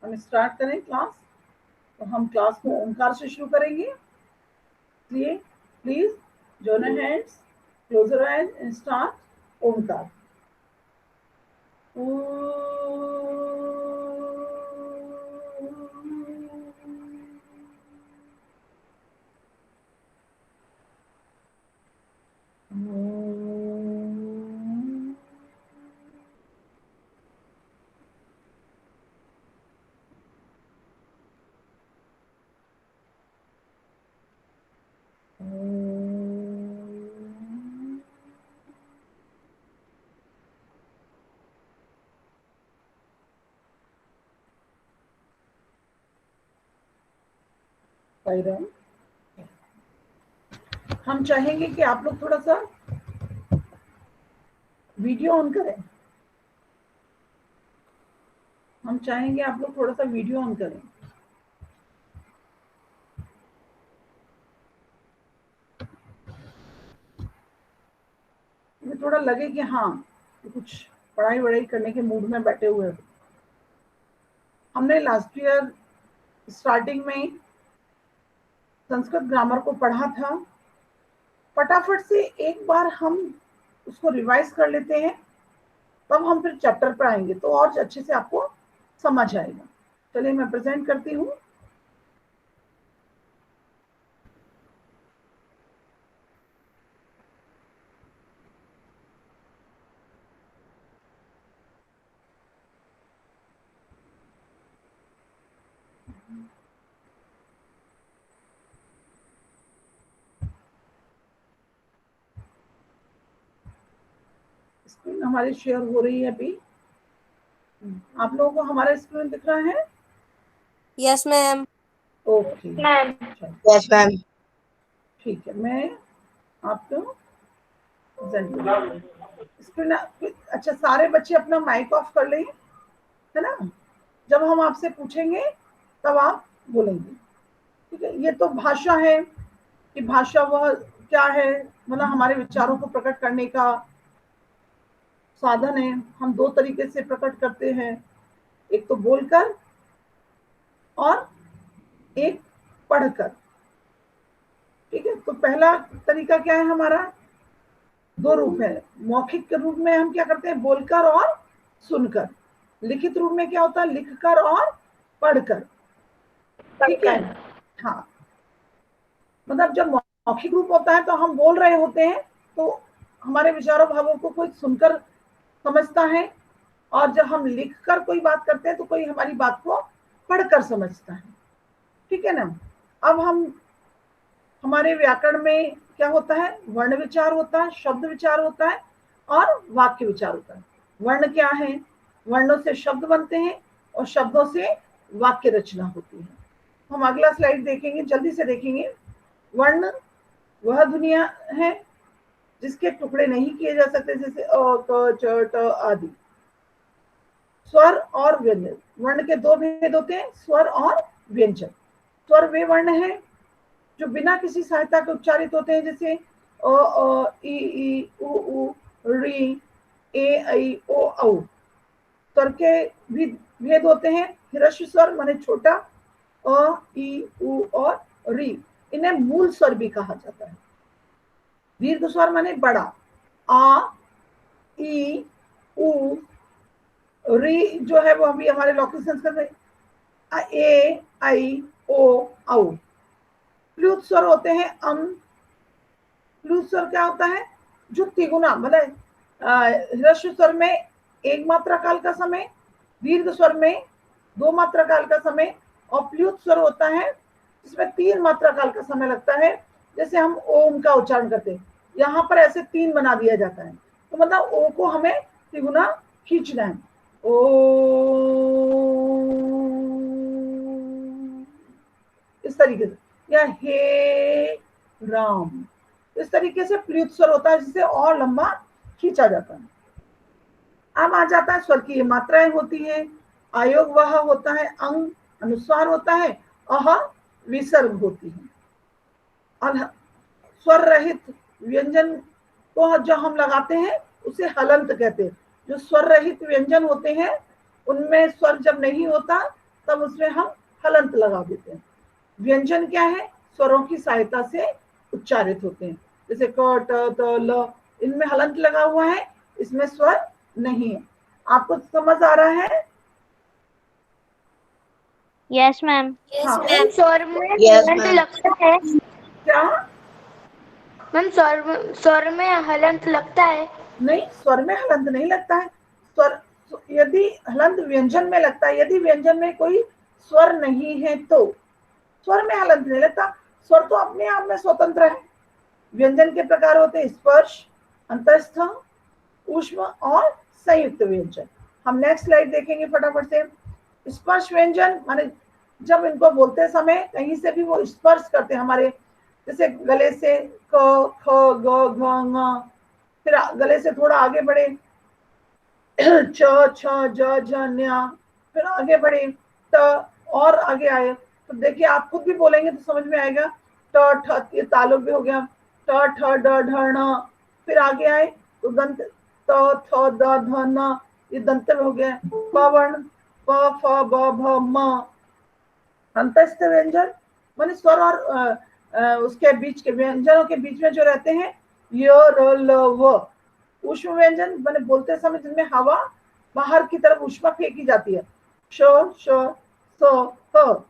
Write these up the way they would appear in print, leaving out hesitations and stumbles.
हम स्टार्ट करें क्लास। तो हम क्लास को ओंकार से शुरू करेंगे, इसलिए please join your hands, close your eyes and start ओंकार। हम चाहेंगे कि आप लोग थोड़ा सा वीडियो ऑन करें। हम चाहेंगे आप लोग थोड़ा सा वीडियो ऑन करें। मुझे थोड़ा लगे कि हाँ कुछ पढ़ाई वढ़ाई करने के मूड में बैठे हुए हो। हमने लास्ट ईयर स्टार्टिंग में संस्कृत ग्रामर को पढ़ा था। फटाफट से एक बार हम उसको रिवाइज कर लेते हैं, तब हम फिर चैप्टर पर आएंगे तो और अच्छे से आपको समझ आएगा। चलिए मैं प्रेजेंट करती हूँ। स्क्रीन हमारी शेयर हो रही है अभी। आप लोगों को हमारा स्क्रीन दिख रहा है? Yes ma'am. Okay yes ma'am. ठीक है, मैं आपको स्क्रीन। अच्छा, सारे बच्चे अपना माइक ऑफ कर लें, है ना? जब हम आपसे पूछेंगे तब आप बोलेंगे, ठीक है? ये तो भाषा है कि भाषा वह क्या है, मतलब हमारे विचारों को प्रकट करने का साधन है। हम दो तरीके से प्रकट करते हैं, एक तो बोलकर और एक पढ़कर, ठीक है? तो पहला तरीका क्या है हमारा? दो रूप है। मौखिक के रूप में हम क्या करते हैं? बोलकर और सुनकर। लिखित रूप में क्या होता है? लिखकर और पढ़कर, ठीक है? हाँ, मतलब जब मौखिक रूप होता है तो हम बोल रहे होते हैं तो हमारे विचारों भावों को कोई सुनकर समझता है, और जब हम लिखकर कोई बात करते हैं तो कोई हमारी बात को पढ़कर समझता है, ठीक है ना? अब हम हमारे व्याकरण में क्या होता है? वर्ण विचार होता है, शब्द विचार होता है और वाक्य विचार होता है। वर्ण क्या है? वर्णों से शब्द बनते हैं और शब्दों से वाक्य रचना होती है। हम अगला स्लाइड देखेंगे, जल्दी से देखेंगे। वर्ण वह दुनिया है जिसके टुकड़े नहीं किए जा सकते, जैसे अ, क, च, ट आदि। स्वर और व्यंजन, वर्ण के दो भेद होते हैं, स्वर और व्यंजन। स्वर वे वर्ण है जो बिना किसी सहायता के उच्चारित होते हैं, जैसे अ ई उ ऊ री ए ऐ ओ औ। स्वर के भी भेद होते हैं। ह्रस्व स्वर माने छोटा, अ ई उ और री, इन्हें मूल स्वर भी कहा जाता है। दीर्घ स्वर माने बड़ा, आ ई उ। री जो है वो अभी हमारे लौकिक संस्कृत में ए ऐ ओ औ। प्लुत स्वर होते हैं अम। प्लुत स्वर क्या होता है? जो तिगुना, मतलब ह्रस्व स्वर में एक मात्रा काल का समय, दीर्घ स्वर में दो मात्रा काल का समय, और प्लुत स्वर होता है जिसमें तीन मात्रा काल का समय लगता है। जैसे हम ओम का उच्चारण करते हैं, यहाँ पर ऐसे तीन बना दिया जाता है, तो मतलब ओ को हमें तिगुना खींचना है। ओ, इस तरीके से, या हे राम, इस तरीके से प्लुत स्वर होता है जिसे और लंबा खींचा जाता है। अब आ जाता है स्वर की मात्राएं होती है। आयोग वह होता है, अंग अनुस्वार होता है, अह विसर्ग होती है। स्वर रहित व्यंजन को जो हम लगाते हैं उसे हलंत कहते हैं। जो स्वर रहित व्यंजन होते हैं उनमें स्वर जब नहीं होता तब उसमें हम हलंत लगा देते हैं। व्यंजन क्या है, स्वरों की सहायता से उच्चारित होते हैं, जैसे क ट त ल, इनमें हलंत लगा हुआ है, इसमें स्वर नहीं है। आपको समझ आ रहा है? Yes ma'am. हाँ मैम। स्वर में Yes, हलंत ma'am. लगता है क्या? मैम, स्वर में हलंत लगता है? नहीं, स्वर में हलंत नहीं लगता है। स्वर, यदि हलंत व्यंजन में लगता है, यदि व्यंजन में कोई स्वर नहीं है तो स्वर में हलंत नहीं लगता। स्वर तो अपने आप में स्वतंत्र है। व्यंजन के प्रकार होते हैं स्पर्श, अंतस्थ, ऊष्म और संयुक्त व्यंजन। हम नेक्स्ट स्लाइड देखेंगे फटाफट से। स्पर्श व्यंजन माने जब इनको बोलते समय कहीं से भी वो स्पर्श करते हैं हमारे, जैसे गले से क ख ग घ ङ, फिर गले से थोड़ा आगे बढ़े च छ ज झ न्या, फिर आगे बढ़े त, और आगे आए तो देखिए आप खुद भी बोलेंगे तो समझ में आएगा। ट ठ, ये तालु भी हो गया, ट ठ ड ढ ण, फिर आगे आए तो दंत त थ द ध न, ये दंत हो गया। प वर्ण प फ ब भ म। अंतस्थ व्यंजन माने स्वर और उसके बीच के व्यंजनों के बीच में जो रहते हैं य र ल व। ऊष्म व्यंजन माने बोलते समय जिनमें हवा बाहर की तरफ ऊष्मा फेंकी जाती है, श श स क।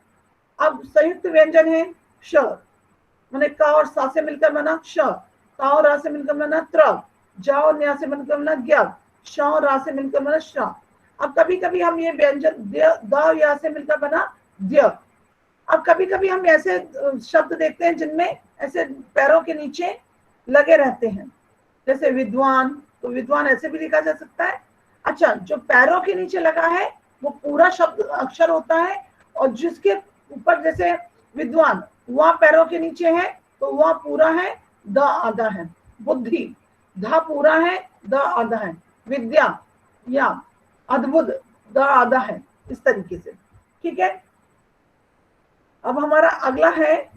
अब संयुक्त व्यंजन है श, माने क और सा से मिलकर बना क्ष, ता और रा से मिलकर बना त्र, ज और न्या से मिलकर बना ज्ञ, श और रा से मिलकर बना श। अब कभी कभी हम ये व्यंजन द और या से मिलकर बना द्य। अब कभी कभी हम ऐसे शब्द देखते हैं जिनमें ऐसे पैरों के नीचे लगे रहते हैं, जैसे विद्वान, तो विद्वान ऐसे भी लिखा जा सकता है। अच्छा, जो पैरों के नीचे लगा है वो पूरा शब्द अक्षर होता है, और जिसके ऊपर जैसे विद्वान वहां पैरों के नीचे है तो वह पूरा है, द आधा है। बुद्धि, ध पूरा है, द आधा है। विद्या या अद्भुत, द आधा है। इस तरीके से, ठीक है। अब हमारा अगला है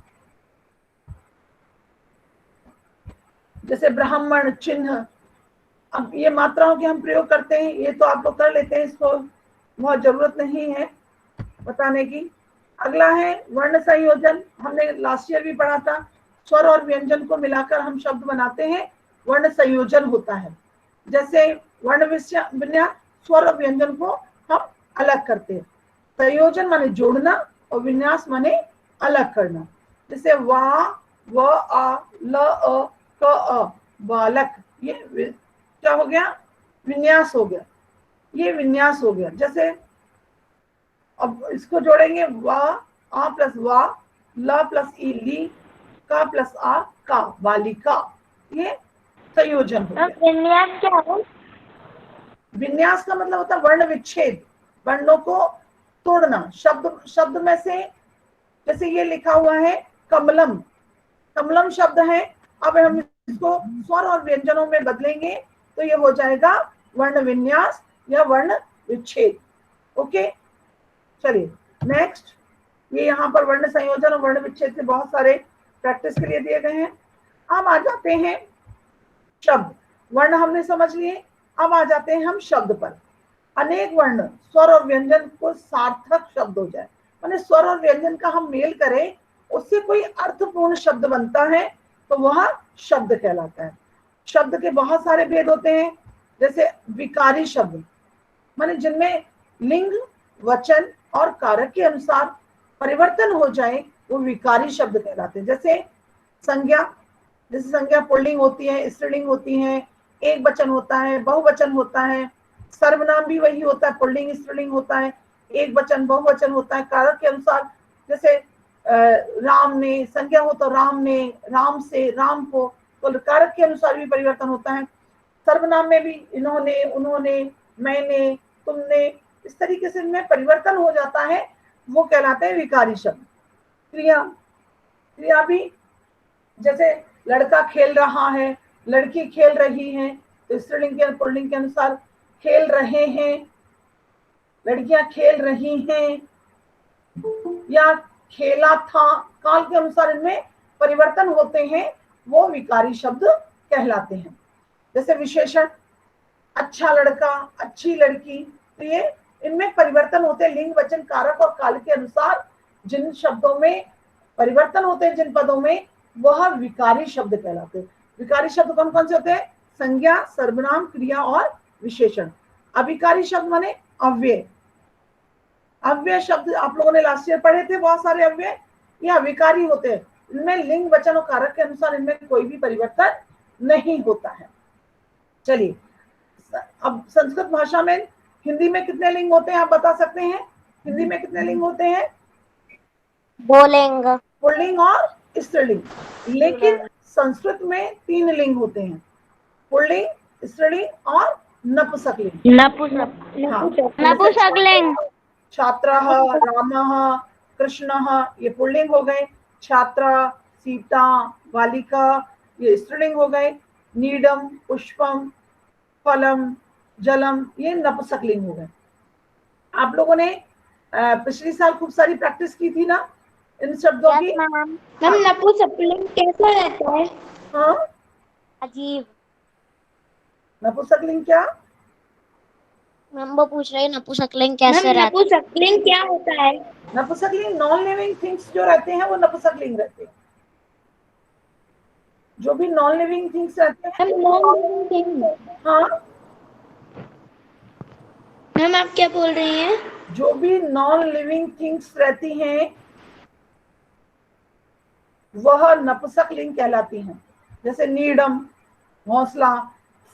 जैसे ब्राह्मण, चिन्ह। अब ये मात्राओं के हम प्रयोग करते हैं, ये तो आप लोग कर लेते हैं, इसको बहुत जरूरत नहीं है बताने की। अगला है वर्ण संयोजन। हमने लास्ट ईयर भी पढ़ा था, स्वर और व्यंजन को मिलाकर हम शब्द बनाते हैं, वर्ण संयोजन होता है। जैसे वर्ण विन्यास, स्वर और व्यंजन को हम अलग करते हैं। संयोजन माने जोड़ना और विन्यास माने अलग करना। जैसे वा, व, आ, ल, अ, क, अ, बालक, ये क्या हो गया, विन्यास हो गया, ये विन्यास हो गया। जैसे अब इसको जोड़ेंगे, वा, आ प्लस वा, ल प्लस ई ली, का प्लस आ का, बालिका, ये संयोजन हो गया। विन्यास क्या है? विन्यास का मतलब होता है वर्ण विच्छेद, वर्णों को तोड़ना। शब्द में से जैसे ये लिखा हुआ है कमलम, कमलम शब्द है, अब हम इसको स्वर और व्यंजनों में बदलेंगे तो ये हो जाएगा वर्ण विन्यास या वर्ण विच्छेद। ओके, चलिए नेक्स्ट। ये यहाँ पर वर्ण संयोजन और वर्ण विच्छेद से बहुत सारे प्रैक्टिस के लिए दिए गए हैं। अब आ जाते हैं शब्द। वर्ण हमने समझ लिए, अब आ जाते हैं हम शब्द पर। अनेक वर्ण, स्वर और व्यंजन को सार्थक शब्द हो जाए, माने स्वर और व्यंजन का हम मेल करें, उससे कोई अर्थपूर्ण शब्द बनता है तो वह शब्द कहलाता है। शब्द के बहुत सारे भेद होते हैं, जैसे विकारी शब्द, माने जिनमें लिंग, वचन और कारक के अनुसार परिवर्तन हो जाए वो विकारी शब्द कहलाते हैं। जैसे संज्ञा, जैसे संज्ञा पुल्लिंग होती है, स्त्रीलिंग होती है, एक वचन होता है, बहुवचन होता है। सर्वनाम भी वही होता है, पुल्लिंग स्त्रीलिंग होता है, एक वचन बहुवचन होता है कारक के अनुसार। जैसे राम ने, संज्ञा हो तो राम ने, राम से, राम को, तो कारक के अनुसार भी परिवर्तन होता है। सर्वनाम में भी इन्होंने, उन्होंने, मैंने, तुमने, इस तरीके से इनमें परिवर्तन हो जाता है, वो कहलाते हैं विकारी शब्द। क्रिया, क्रिया भी जैसे लड़का खेल रहा है, लड़की खेल रही है, तो स्त्रीलिंग के पुल्लिंग के अनुसार खेल रहे हैं, लड़कियां खेल रही हैं, या खेला था, काल के अनुसार इनमें परिवर्तन होते हैं, वो विकारी शब्द कहलाते हैं। जैसे विशेषण, अच्छा लड़का, अच्छी लड़की, तो ये इनमें परिवर्तन होते हैं लिंग, वचन, कारक और काल के अनुसार। जिन शब्दों में परिवर्तन होते हैं, जिन पदों में, वह विकारी शब्द कहलाते हैं। विकारी शब्द कौन कौन से होते हैं? संज्ञा, सर्वनाम, क्रिया और विशेषण। अविकारी शब्द माने अव्यय। अव्यय शब्द आप लोगों ने लास्ट ईयर पढ़े थे, बहुत सारे अव्यय, ये अविकारी होते हैं। इनमें लिंग, वचन और कारक के अनुसार इनमें कोई भी परिवर्तन नहीं होता है। चलिए, अब संस्कृत भाषा में हिंदी में कितने लिंग होते हैं आप बता सकते हैं? हिंदी में कितने लिंग होते हैं? बोलेंगे। पुल्लिंग और स्त्रीलिंग। लेकिन संस्कृत में 3 लिंग होते हैं, पुल्लिंग, स्त्रीलिंग और नपुंसकलिंग। नपुंसकलिंग। छात्रः, रामः, कृष्णः, ये पुल्लिंग हो गए। छात्रा, सीता, बालिका, ये स्त्रीलिंग हो गए। नीडम, पुष्पम, फलम, जलम, ये नपुंसकलिंग हो गए। आप लोगों ने पिछले साल खूब सारी प्रैक्टिस की थी ना इन शब्दों की? मैम नपुंसकलिंग कैसा रहता है? हाँ, अजीब। नपुंसकलिंग क्या? मैम वो पूछ रहे हैं नपुंसकलिंग कैसे रहता है? नपुंसकलिंग क्या होता है? नपुंसकलिंग नॉन लिविंग थिंग्स जो रहते हैं वो नपुंसकलिंग रहते हैं। जो भी नॉन लिविंग थिंग्स रहते हैं। हाँ मैम आप क्या बोल रही हैं? जो भी नॉन लिविंग थिंग्स रहती हैं वह नपुंसकलिंग कहलाती हैं। जैसे नीडम घोंसला,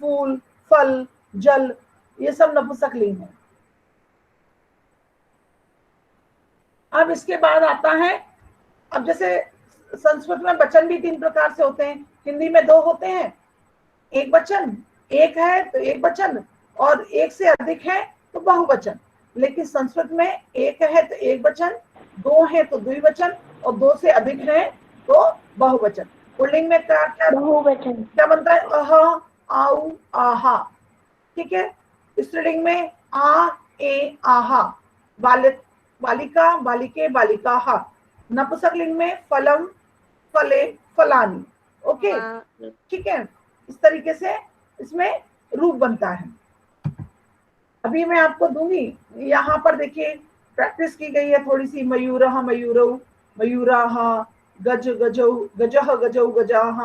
फूल, फल, जल, ये सब नपुंसकलिंग है। अब इसके बाद आता है, अब जैसे संस्कृत में वचन भी 3 प्रकार से होते हैं, हिंदी में 2 होते हैं, एक वचन, एक है तो एक वचन, और एक से अधिक है तो बहुवचन। लेकिन संस्कृत में एक है तो एक वचन, 2 है तो द्विवचन, और 2 से अधिक है तो बहुवचन। पुल्लिंग में क्या क्या बहुवचन क्या बनता है? अह, आउ, आहा। ठीक है। स्त्रीलिंग में आ, ए, आहा। बालिका, बालिके, बालिकाहा। नपुंसकलिंग में फलम, फले, फलानी। ओके, ठीक है। इस तरीके से इसमें रूप बनता है। अभी मैं आपको दूंगी, यहाँ पर देखिए प्रैक्टिस की गई है थोड़ी सी। मयूरः, मयूरौ, मयूराः, गज, गजौ, गजः, गजौ, गजाः,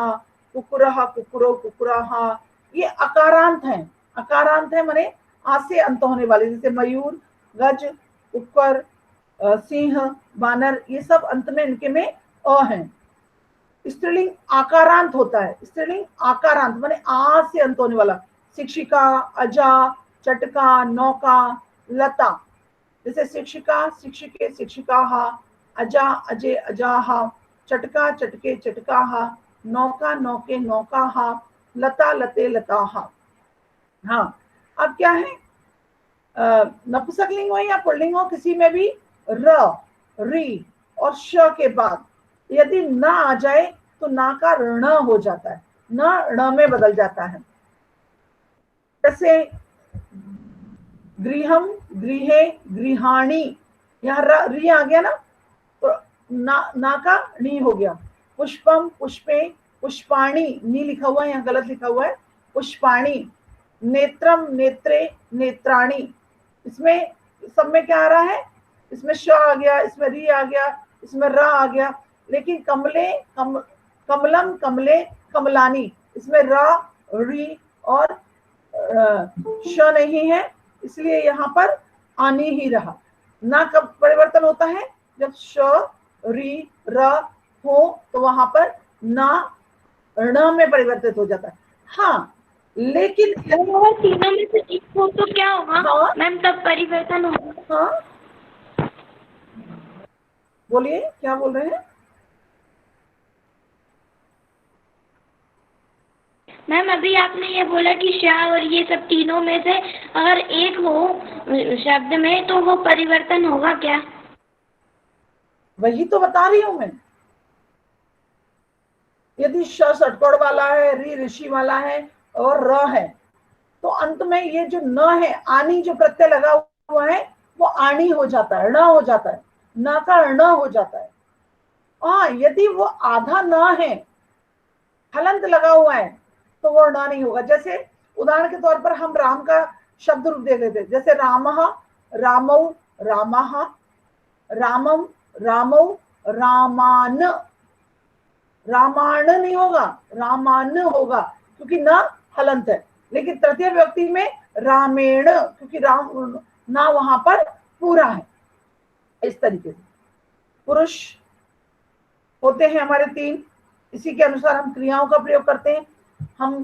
कुकुरः, कुकुरौ, कुकुराः। ये अकारांत हैं। अकारांत है माने आ से अंत होने वाले, जैसे मयूर, गज, कुकर, सिंह, बानर, ये सब अंत में इनके में अ हैं। स्त्रीलिंग आकारांत होता है। स्त्रीलिंग आकारांत माने आ से अंत होने वाला। शिक्षिका, अजा, चटका, नौका, लता। जैसे शिक्षिका, शिक्षिके, शिक्षिकाः, अजा, अजे, अजाः, चटका, चटके, चटकाः, नौका, नौके, नौकाः, लता, लते, लताः। हाँ, अब क्या है, नपुंसकलिंग हो या पुल्लिंग हो, किसी में भी र, री और श के बाद यदि न आ जाए तो ना का ऋण हो जाता है, न ण में बदल जाता है। जैसे गृहम, गृहे, गृहाणी, यहाँ री आ गया ना, तो ना का नी हो गया। पुष्पम, पुष्पे, पुष्पाणी, नी लिखा हुआ है यहाँ, गलत लिखा हुआ है, पुष्पाणी। नेत्रम, नेत्रे, नेत्राणी। इसमें सब में क्या आ रहा है? इसमें श आ गया, इसमें री आ गया, इसमें र आ गया। लेकिन कमले, कमलम, कमले, कमलानी, इसमें र, री और श नहीं है, इसलिए यहाँ पर आनी ही रहा। ना कब परिवर्तन होता है? जब श, री, र हो तो वहां पर ना ण में परिवर्तित हो जाता है। हाँ, लेकिन अगर तीनों में से एक हो तो क्या होगा? हाँ, मैम तब परिवर्तन होगा। हाँ, बोलिए क्या बोल रहे हैं? मैम अभी आपने ये बोला कि शाह और ये सब तीनों में से अगर एक हो शब्द में तो वो परिवर्तन होगा क्या? वही तो बता रही हूं मैं। यदि श षटकोण वाला है, री ऋषि वाला है और र है, तो अंत में ये जो न है, आनी जो प्रत्यय लगा हुआ है वो आनी हो जाता है, ण हो जाता है, न का ण हो जाता है। हाँ, यदि वो आधा न है, हलंत लगा हुआ है, तो वो ण नहीं होगा। जैसे उदाहरण के तौर पर हम राम का शब्द रूप दे देते, जैसे रामः, रामौ रामः, रामम रामौ रामान, रामाण नहीं होगा, रामान होगा क्योंकि न हलंत है। लेकिन तृतीय व्यक्ति में रामेण, क्योंकि राम ना वहां पर पूरा है। इस तरीके से पुरुष होते हैं हमारे 3, इसी के अनुसार हम क्रियाओं का प्रयोग करते हैं। हम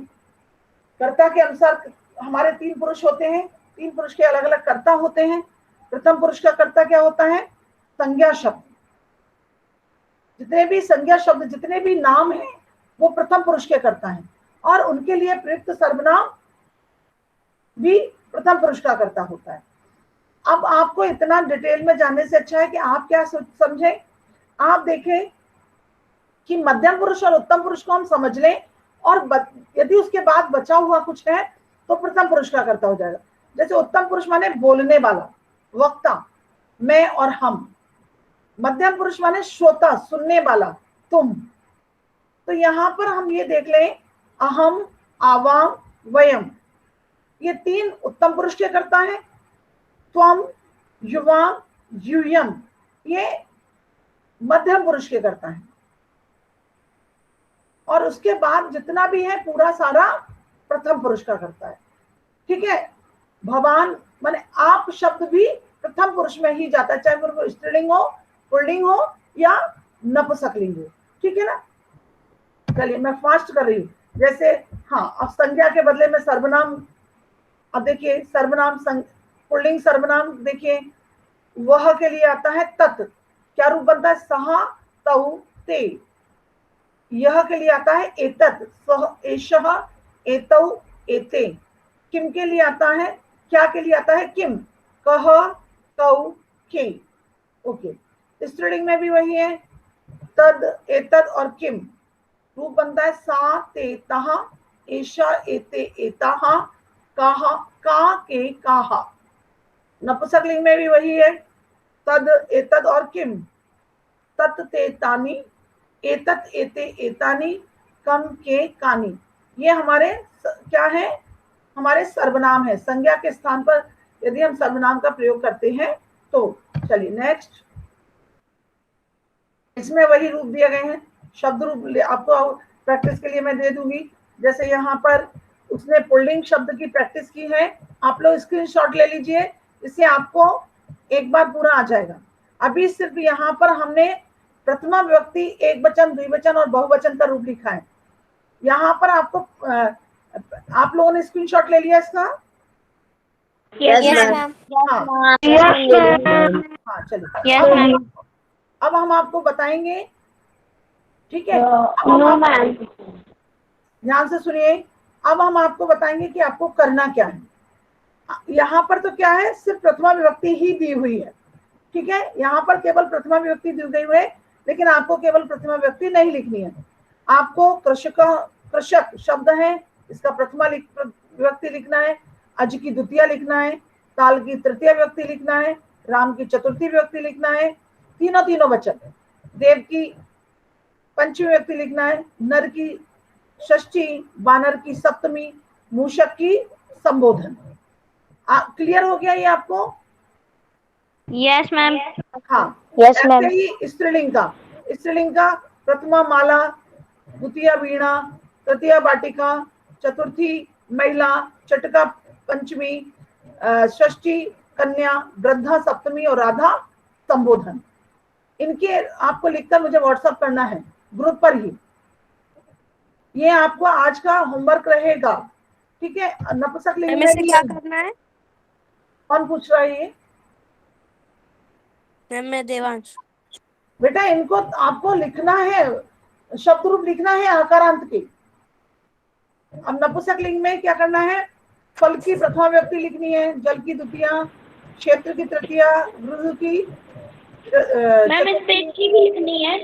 कर्ता के अनुसार हमारे 3 पुरुष होते हैं, 3 पुरुष के अलग अलग कर्ता होते हैं। प्रथम पुरुष का कर्ता क्या होता है? संज्ञा शब्द। जितने भी संज्ञा शब्द, जितने भी नाम हैं, वो प्रथम पुरुष के कर्ता हैं, और उनके लिए प्रयुक्त सर्वनाम भी प्रथम पुरुष का कर्ता होता है। अब आपको इतना डिटेल में जानने से अच्छा है कि आप क्या समझें, आप देखें कि मध्यम पुरुष और उत्तम पुरुष को हम समझ लें, और यदि उसके बाद बचा हुआ कुछ है तो प्रथम पुरुष का कर्ता हो जाएगा। जैसे उत्तम पुरुष माने बोलने वाला, वक्ता, मैं और हम। मध्यम पुरुष माने श्रोता, सुनने वाला, तुम। तो यहां पर हम ये देख लें, अहम, आवाम, वयम, ये 3 उत्तम पुरुष के कर्ता हैं। त्वम, युवाम, यूयम, ये मध्यम पुरुष के कर्ता हैं। और उसके बाद जितना भी है पूरा सारा प्रथम पुरुष का कर्ता है। ठीक है। भवान माने आप शब्द भी प्रथम पुरुष में ही जाता है, चाहे वो स्त्रीलिंग हो, पुल्लिंग हो या नपुंसकलिंग हो। ठीक है ना। चलिए मैं फास्ट कर रही हूँ। जैसे हाँ, अब संज्ञा के बदले में सर्वनाम। अब देखिए सर्वनाम, पुल्लिंग सर्वनाम देखिए, वह के लिए आता है तत्, क्या रूप बनता है? सहा, तौ, ते। यह के लिए आता है एतत्, सह, एषः, एतौ, एते। किम के लिए आता है, क्या के लिए आता है? किम, कह, कौ, के। ओके। स्त्रीलिंग में भी वही है, तद, एतद और किम। रूप बनता है सा, ते, तहा, एषा, एते, एताः, काह, का, के, काहा। नपुंसकलिंग में भी वही है, तद, एतद और किम। तत्, ते, तानि, एतत्, एते, एतानि, कम, के, कानि। ये हमारे क्या है? हमारे सर्वनाम है। संज्ञा के स्थान पर यदि हम सर्वनाम का प्रयोग करते हैं तो। चलिए नेक्स्ट। इसमें वही रूप दिए गए हैं, शब्द रूप आपको प्रैक्टिस के लिए मैं दे दूंगी। जैसे यहाँ पर उसने पुल्लिंग शब्द की प्रैक्टिस की है, आप लोग स्क्रीनशॉट ले लीजिए, इससे आपको एक बार पूरा आ जाएगा। अभी सिर्फ यहाँ पर हमने प्रथमा विभक्ति, एक वचन, द्विवचन और बहुवचन का रूप लिखा है। यहाँ पर आपको आप लोगों ने स्क्रीनशॉट ले लिया इसका? Yes, ma'am. हाँ हाँ, चलिए। Yes, ma'am. अब हम आपको बताएंगे। ठीक है, ध्यान से सुनिए। अब हम आपको बताएंगे कि आपको करना क्या है। यहाँ पर तो क्या है, सिर्फ प्रथमा विभक्ति ही दी हुई है। ठीक है, यहाँ पर केवल प्रथमा विभक्ति दी गई है, लेकिन आपको केवल प्रथमा विभक्ति नहीं लिखनी है। आपको कृषक शब्द है, इसका प्रथमा विभक्ति लिखना है, अज की द्वितीय लिखना है, ताल की तृतीय विभक्ति लिखना है, राम की चतुर्थी विभक्ति लिखना है, तीनों वचन है। देव की पंचमी विभक्ति लिखना है, नर की षष्ठी, बानर की सप्तमी, मूषक की संबोधन। क्लियर हो गया ये आपको? Yes, ma'am. हाँ, Yes, ma'am. ऐसे ही स्त्रीलिंग का प्रथमा माला, द्वितीय वीणा, तृतीय वाटिका, चतुर्थी महिला, चटका पंचमी, षष्ठी कन्या, वृद्धा सप्तमी और राधा संबोधन। इनके आपको लिखकर मुझे व्हाट्सएप करना है ग्रुप पर ही। ये आपको आज का होमवर्क रहेगा। ठीक है। नपुंसकलिंग में क्या करना है? कौन पूछ रहा है ये? मैं देवांश। बेटा इनको आपको लिखना है, शब्द रूप लिखना है आकारांत के। अब नपुंसकलिंग में क्या करना है? फल की प्रथमा विभक्ति लिखनी है, जल की द्वितीय, क्षेत्र की तृतीय, ऋतु की मैम इस पेज की भी लिखनी है?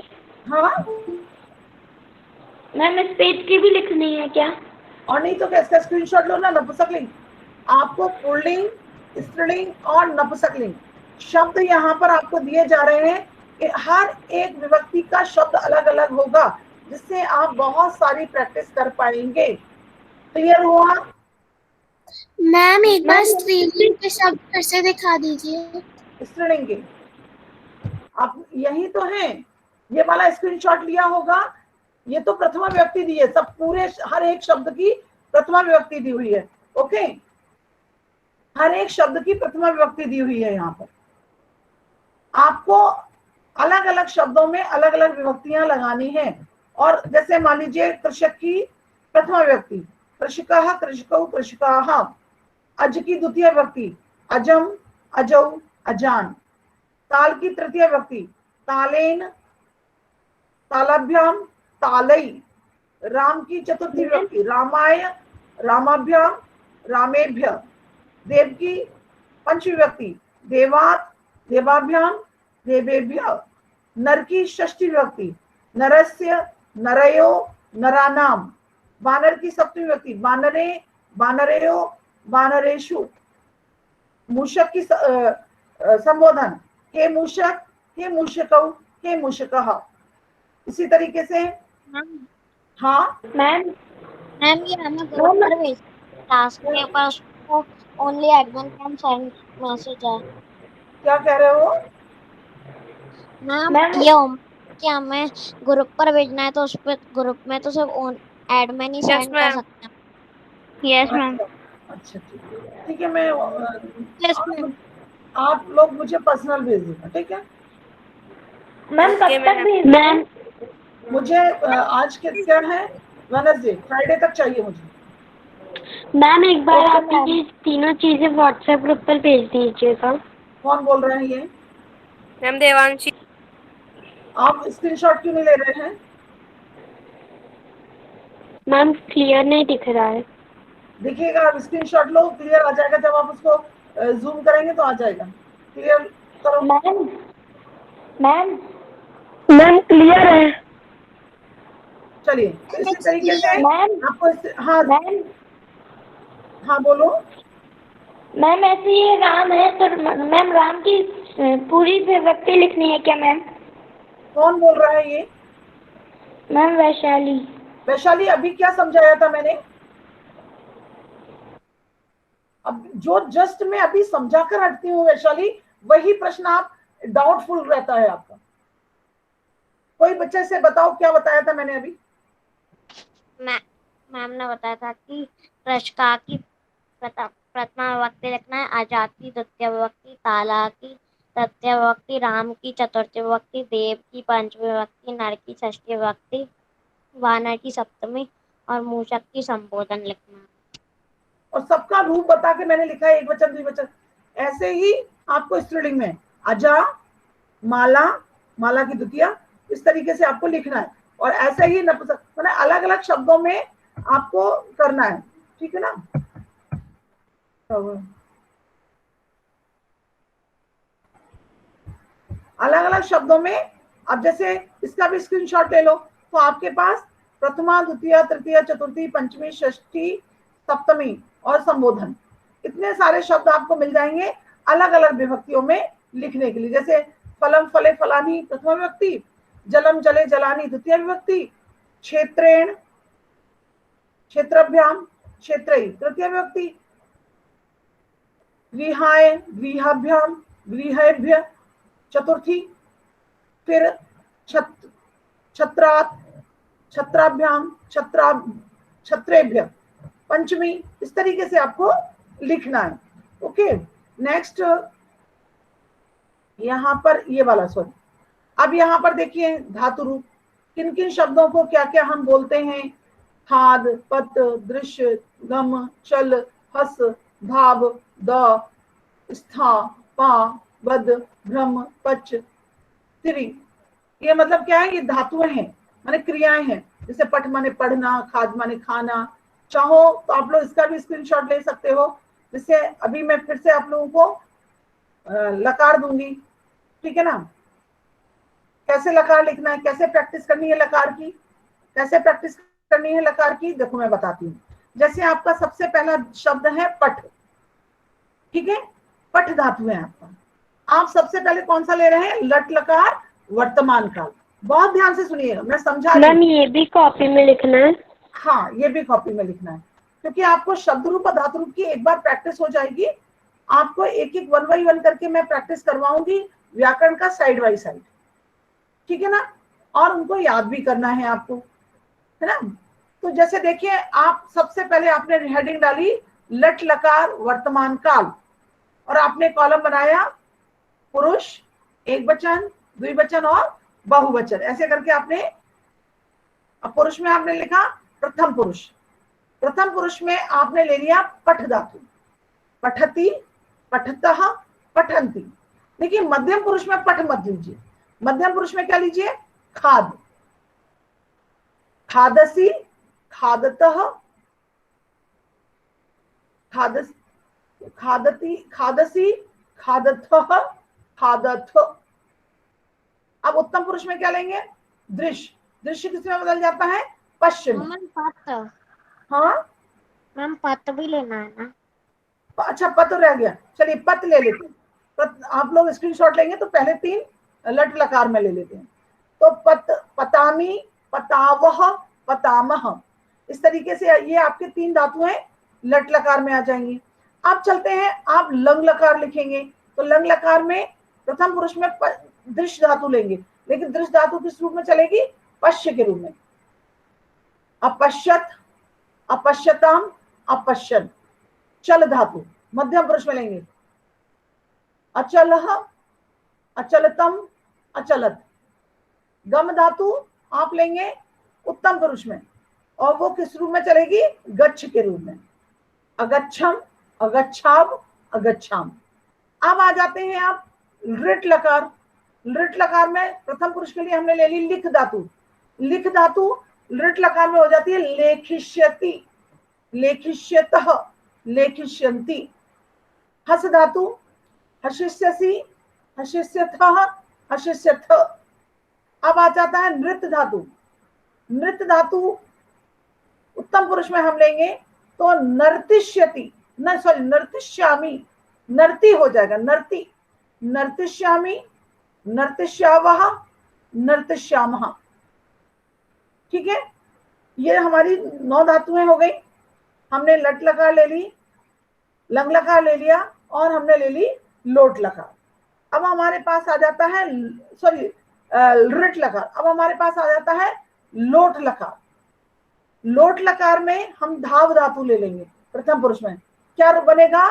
हाँ मैम इस पेज की भी लिखनी है क्या? और नहीं तो क्या, इसका स्क्रीनशॉट लो ना। नपुंसकलिंग आपको पुल्लिंग, स्त्रीलिंग और नपुंसकलिंग शब्द यहाँ पर आपको दिए जा रहे हैं कि हर एक विभक्ति का शब्द अलग अलग होगा, जिससे आप बहुत सारी प्रैक्टिस कर पाएंगे। क्लियर हुआ? मैम एक बार स्त्रीलिंग के शब्द फिर से दिखा दीजिए। स्त्रीलिंग के आप यही तो है, ये वाला स्क्रीनशॉट लिया होगा, ये तो प्रथमा विभक्ति दी है, सब पूरे हर एक शब्द की प्रथमा विभक्ति दी हुई है। ओके, हर एक शब्द की प्रथमा विभक्ति दी हुई है। यहाँ पर आपको अलग अलग शब्दों में अलग अलग विभक्तियां लगानी है। और जैसे मान लीजिए कृषक की प्रथमा विभक्ति कृषकः कृषकौ कृषकाः, अज की द्वितीय विभक्ति अजम अजौ अजान, ताल की तृतीय विभक्ति तालेन तालाभ्याम तालई, राम की चतुर्थी विभक्ति रामाय रामाभ्याम रामेभ्य, देव की पंचमी विभक्ति देवात देवाभ्याम देवेभ्य, नर की षष्ठी विभक्ति नरस्य नरयो नरानाम, वानर की सप्तमी विभक्ति वानरे वानरेयो वानरेषु, मूषक की संबोधन हे मूषक हे मूषकौ हे मूषकः। इसी तरीके से हाँ मैम ये हमें ग्रुप पर भेज टास्क के ऊपर, उसको only admin can send message है। क्या कह रहे हो मैम ये कि हमें ग्रुप पर भेजना है, तो उस पर ग्रुप में तो सिर्फ एडमिन ही सेंड कर सकते हैं। Yes ma'am. अच्छा ठीक है, मैं आप लोग मुझे पर्सनल भेज देना, ठीक है मैम? कब तक मैम? मुझे आज के क्या है वेडनेसडे, फ्राइडे तक चाहिए मुझे। मैम एक बार आप ये तीनों चीजें व्हाट्सएप ग्रुप पर भेज दीजिएगा। कौन बोल रहे हैं ये? मैम देवांशी। आप स्क्रीनशॉट क्यों नहीं ले रहे हैं? मैम क्लियर नहीं दिख रहा है। देखिएगा, आप स्क्रीनशॉट लो, क्लियर आ जाएगा, जब आप उसको जूम करेंगे तो आ जाएगा। क्लियर करो। मैम मैम मैम क्लियर है। चलिए इसी तरीके से मैम आपको हाँ मैम हाँ बोलो। मैम ऐसे ये राम है तो मैम राम की पूरी विभक्ति लिखनी है क्या मैम? कौन बोल रहा है ये? मैम वैशाली। वैशाली, अभी क्या समझाया था मैंने? अब जो जस्ट मैं अभी समझा कर हटती हूँ वैशाली, वही प्रश्न आप डाउटफुल रहता है आपका। कोई बच्चे से बताओ क्या बताया था मैंने अभी? मैम ने बताया था कि कृषका की प्रथमा विभक्ति लिखना है, आजाद की द्वितीय विभक्ति, ताला की तृतीय विभक्ति, राम की चतुर्थी विभक्ति, देव की पंचमी विभक्ति, नर की षष्ठी विभक्ति, वानर की सप्तमी और मूषक की संबोधन लिखना। और सबका रूप बता के मैंने लिखा है, एक वचन द्विवचन। ऐसे ही आपको स्त्रीलिंग में अजा माला, माला की द्वितीय, इस तरीके से आपको लिखना है। और ऐसे ही नपुंसक, मैंने अलग अलग शब्दों में आपको करना है, ठीक है ना? अलग अलग शब्दों में। अब जैसे इसका भी स्क्रीनशॉट ले लो, तो आपके पास प्रथमा द्वितीय तृतीय चतुर्थी पंचमी षष्ठी सप्तमी और संबोधन, इतने सारे शब्द आपको मिल जाएंगे अलग अलग विभक्तियों में लिखने के लिए। जैसे फलम फले फलानी प्रथमा विभक्ति, जलम जले जलानी द्वितीय विभक्ति, क्षेत्रेण क्षेत्रभ्याम क्षेत्रई तृतीय विभक्ति, गृहाय गृहाभ्याम गृहेभ्य चतुर्थी, फिर छत्रात् छत्राभ्याम छत्रेभ्य पंचमी। इस तरीके से आपको लिखना है। ओके, नेक्स्ट यहाँ पर ये वाला, सॉरी, अब यहाँ पर देखिए धातु रूप, किन किन शब्दों को क्या क्या हम बोलते हैं? खाद, पत, दृश्य, गम, चल, हस, भाव, द, स्था, पा, वद, भ्रम, पच, तिरी। ये मतलब क्या है? ये धातुएं हैं, माने क्रियाएं हैं। जैसे पठ माने पढ़ना, खाद माने खाना। चाहो तो आप लोग इसका भी स्क्रीनशॉट ले सकते हो। जिससे अभी मैं फिर से आप लोगों को लकार दूंगी, ठीक है ना? कैसे लकार लिखना है, कैसे प्रैक्टिस करनी है लकार की, कैसे प्रैक्टिस करनी है लकार की, देखो मैं बताती हूँ। जैसे आपका सबसे पहला शब्द है पठ, ठीक है? पठ धातु है आपका। आप सबसे पहले कौन सा ले रहे हैं? लट लकार वर्तमान काल। बहुत ध्यान से सुनिएगा, मैं समझा रही हूँ। मैम ये भी कॉपी में लिखना है? हाँ, ये भी कॉपी में लिखना है। क्योंकि आपको शब्द रूप और धातु रूप की एक बार प्रैक्टिस हो जाएगी, आपको एक एक 1 बाई 1 करके मैं प्रैक्टिस करवाऊंगी व्याकरण का साइड बाई साइड, ठीक है ना, और उनको याद भी करना है आपको, है ना। तो जैसे देखिए, आप सबसे पहले आपने हेडिंग डाली लट लकार वर्तमान काल, और आपने कॉलम बनाया पुरुष, एक वचन, द्विवचन और बहुवचन, ऐसे करके आपने, अब पुरुष में आपने लिखा प्रथम पुरुष, प्रथम पुरुष में आपने ले लिया पठ धातु, पठती, पठतः, पठंती। देखिए मध्यम पुरुष में पठ मत लीजिए, मध्यम पुरुष में क्या लीजिए, खाद, खादसी, खादतः, खादस, खादती, खादसी, खादथः, खादथ। अब उत्तम पुरुष में क्या लेंगे, दृश्य, दृश्य किसमें बदल जाता है, पश्चिम। मैम पत, हाँ मैम पत भी लेना है ना। अच्छा पत रह गया, चलिए पत ले लेते हैं। पत आप लोग स्क्रीनशॉट लेंगे तो पहले 3 लट लकार में ले लेते हैं। तो पत, पतामी, पतावह, पतामह, इस तरीके से ये आपके 3 धातुएं लट लकार में आ जाएंगी। अब चलते हैं, आप लंग लकार लिखेंगे, तो लंग लकार में प्रथम पुरुष में दृश्य धातु लेंगे, लेकिन दृश्य धातु किस रूप में चलेगी, पश्य के रूप में। अपश्यत, अपश्यताम, अपश्यन। चल धातु मध्यम पुरुष में लेंगे, अचलह, अचलतम, अचलत। गम धातु आप लेंगे उत्तम पुरुष में, और वो किस रूप में चलेगी, गच्छ के रूप में, अगच्छम, अगच्छाव, अगच्छाम। अब आ जाते हैं आप लृट लकार, लृट लकार में प्रथम पुरुष के लिए हमने ले ली लिख धातु, लिख धातु लृट लकार में हो जाती है लेखिष्यति, लेखिष्यतः, लेखिष्यन्ति। हस धातु हशिष्यसि, हशिष्यथः, हशिष्यथ। अब आ जाता है नृत धातु, नृत धातु उत्तम पुरुष में हम लेंगे तो नर्तिष्यति, न सॉरी नर्तिष्यामि, नर्ती हो जाएगा, नर्ती, नर्तिष्यामि, नर्तिष्यावः, नर्तिष्यामः, ठीक है। ये हमारी 9 धातुएं हो गई। हमने लट लकार ले ली, लंग लकार ले लिया, और हमने ले ली लोट लकार। अब हमारे पास आ जाता है, सॉरी लृट लकार, अब हमारे पास आ जाता है लोट लकार। लोट लकार में हम धाव धातु ले लेंगे प्रथम पुरुष में, क्या बनेगा,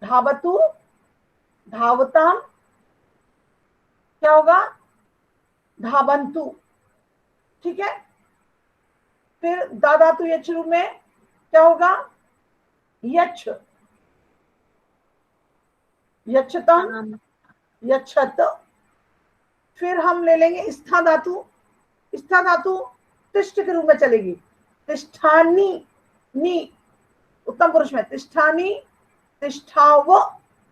धावतु, धावताम, क्या होगा, धावंतु, ठीक है। फिर दा धातु यच्छ रूप में क्या होगा, यच्छ, यच्छतम, यच्छत। फिर हम ले लेंगे स्था धातु, स्था धातु तिष्ठ के रूप में चलेगी, तिष्ठानी, नी उत्तम पुरुष में, तिष्ठानी, तिष्ठाव,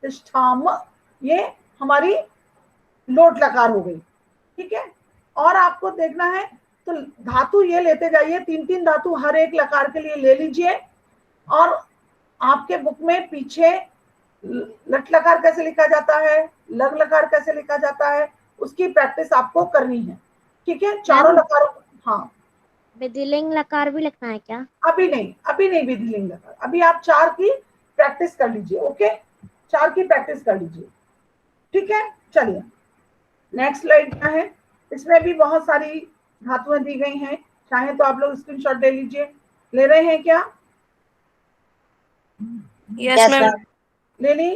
तिष्ठाम, ये हमारी लोट लकार हो गई, ठीक है। और आपको देखना है तो धातु ये लेते जाइए, 3-3 धातु हर एक लकार के लिए ले लीजिए, और आपके बुक में पीछे लट लकार कैसे लिखा जाता है, लग लकार कैसे लिखा जाता है, उसकी प्रैक्टिस आपको करनी है, ठीक है। चारों लकारों, हाँ विधिलिंग लकार भी लिखना है क्या? अभी नहीं, अभी नहीं विधिलिंग लकार, अभी आप 4 की प्रैक्टिस कर लीजिए, ओके, 4 की प्रैक्टिस कर लीजिए, ठीक है। चलिए नेक्स्ट स्लाइड क्या है, इसमें भी बहुत सारी धातुएं दी गई हैं, चाहे तो आप लोग स्क्रीनशॉट ले लीजिए। ले रहे हैं क्या? Yes ma'am. ले ली,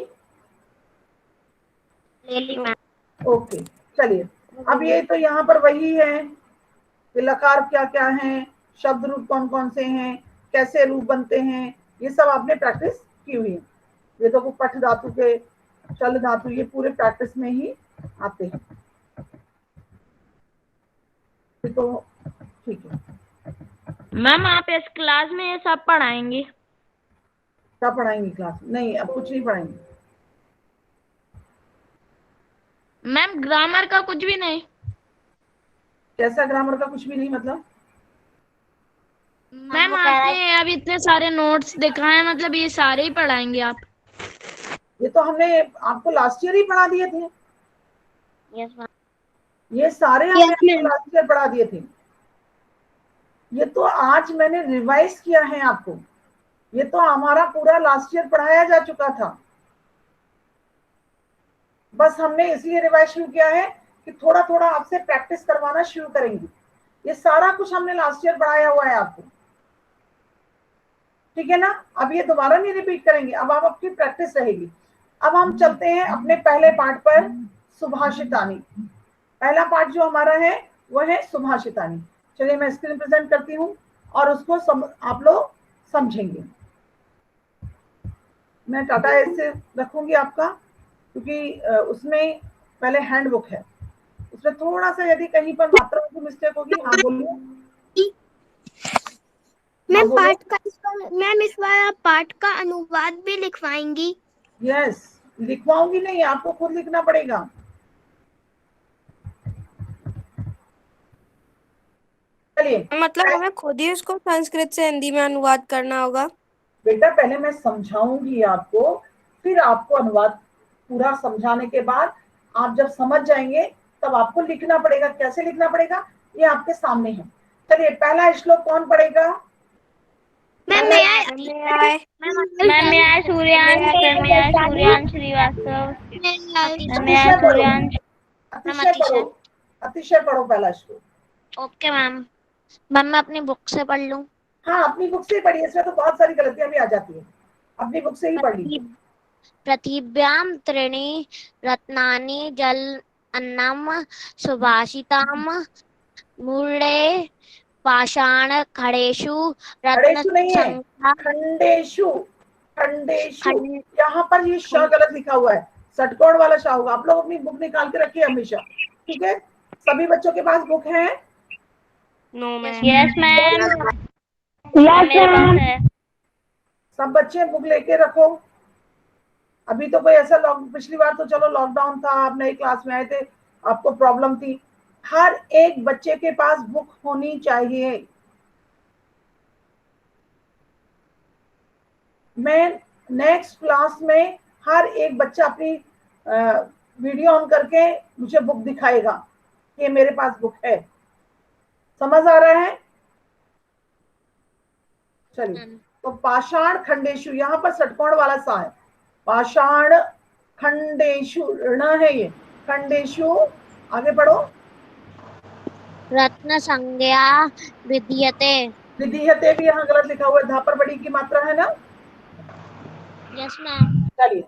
ले ली मैम। ओके। चलिए अब ये तो यहाँ पर वही है कि लकार क्या क्या है, शब्द रूप कौन कौन से हैं, कैसे रूप बनते हैं, ये सब आपने प्रैक्टिस की हुई है। ये तो पठ धातु के, चल धातु, ये पूरे प्रैक्टिस में ही आते हैं, तो ठीक है। मैम आप इस क्लास में ये सब पढ़ाएंगी? क्या पढ़ाएंगी क्लास? नहीं, अब कुछ नहीं पढ़ाएंगे मैम। ग्रामर का कुछ भी नहीं? कैसा ग्रामर का कुछ भी नहीं मतलब? मैम आपने अभी इतने सारे नोट्स दिखाए, मतलब ये सारे ही पढ़ाएंगे आप? ये तो हमने आपको लास्ट ईयर ही पढ़ा दिए थे, यस मैम। ये सारे हमने आपको लास्ट ईयर पढ़ा दिए थे। ये तो आज मैंने रिवाइज किया है आपको, ये तो हमारा पूरा लास्ट ईयर पढ़ाया जा चुका था, बस हमने इसलिए रिवाइज शुरू किया है कि थोड़ा थोड़ा आपसे प्रैक्टिस करवाना शुरू करेंगे। ये सारा कुछ हमने लास्ट ईयर पढ़ाया हुआ है आपको, ठीक है ना। अब ये दोबारा नहीं रिपीट करेंगे, अब आप आपकी प्रैक्टिस रहेगी। अब हम चलते हैं अपने पहले पार्ट पर, सुभाषितानी। पहला पार्ट जो हमारा है वो है सुभाषितानी। चलिए मैं स्क्रीन प्रेजेंट करती हूँ और उसको आप लोग समझेंगे। मैं टाटा एस से रखूंगी आपका, क्योंकि उसमें पहले हैंडबुक है, उसमें थोड़ा सा यदि कहीं पर मात्रा की मिस्टेक होगी। हाँ बोलिए। मैम मैम इस बार आप पाठ का अनुवाद भी लिखवाएंगी? यस, लिखवाऊंगी नहीं, आपको खुद लिखना पड़ेगा। चलिए, मतलब हमें खुद ही उसको संस्कृत से हिंदी में अनुवाद करना होगा? बेटा पहले मैं समझाऊंगी आपको, फिर आपको अनुवाद पूरा समझाने के बाद आप जब समझ जाएंगे तब आपको लिखना पड़ेगा। कैसे लिखना पड़ेगा ये आपके सामने है। चलिए पहला श्लोक कौन पढ़ेगा? मैम मैं सूर्यांश श्रीवास्तव। अतिशय पढ़ो पहला श्लोक। Okay ma'am. मैं अपनी बुक से पढ़ लूं? हाँ अपनी बुक से ही पढ़िए, इसमें तो बहुत सारी गलतियां भी आ जाती है, अपनी बुक से ही पढ़ लीजिए। पृथिव्याम त्रीणि रत्नानि जल अन्नम सुभाषितम मूढ़े पाषाण खड़ेषु रत्न नहीं है, संख्या खंडेशु। खंडेशु यहाँ पर ये श गलत लिखा हुआ है, षटकोण वाला श होगा। आप लोग अपनी बुक निकाल के रखिए हमेशा, ठीक है। सभी बच्चों के पास बुक है? No ma'am. Yes ma'am. मेरे पास है। सब बच्चे बुक लेके रखो। अभी तो कोई ऐसा पिछली बार तो चलो लॉकडाउन था, आप नई क्लास में आए थे, आपको प्रॉब्लम थी। हर एक बच्चे के पास बुक होनी चाहिए। मैं नेक्स्ट क्लास में हर एक बच्चा अपनी वीडियो ऑन करके मुझे बुक दिखाएगा कि मेरे पास बुक है। समझ आ रहा है? चलिए, तो पाषाण खंडेशु, यहाँ पर षटकोण वाला सा है। पाषाण खंडेशु ऋण है ये, खंडेशु। आगे पढ़ो। रत्न संज्ञा विधीयते। विधीयते भी यहाँ गलत लिखा हुआ है, धा पर बड़ी की मात्रा है ना। Yes ma'am. चलिए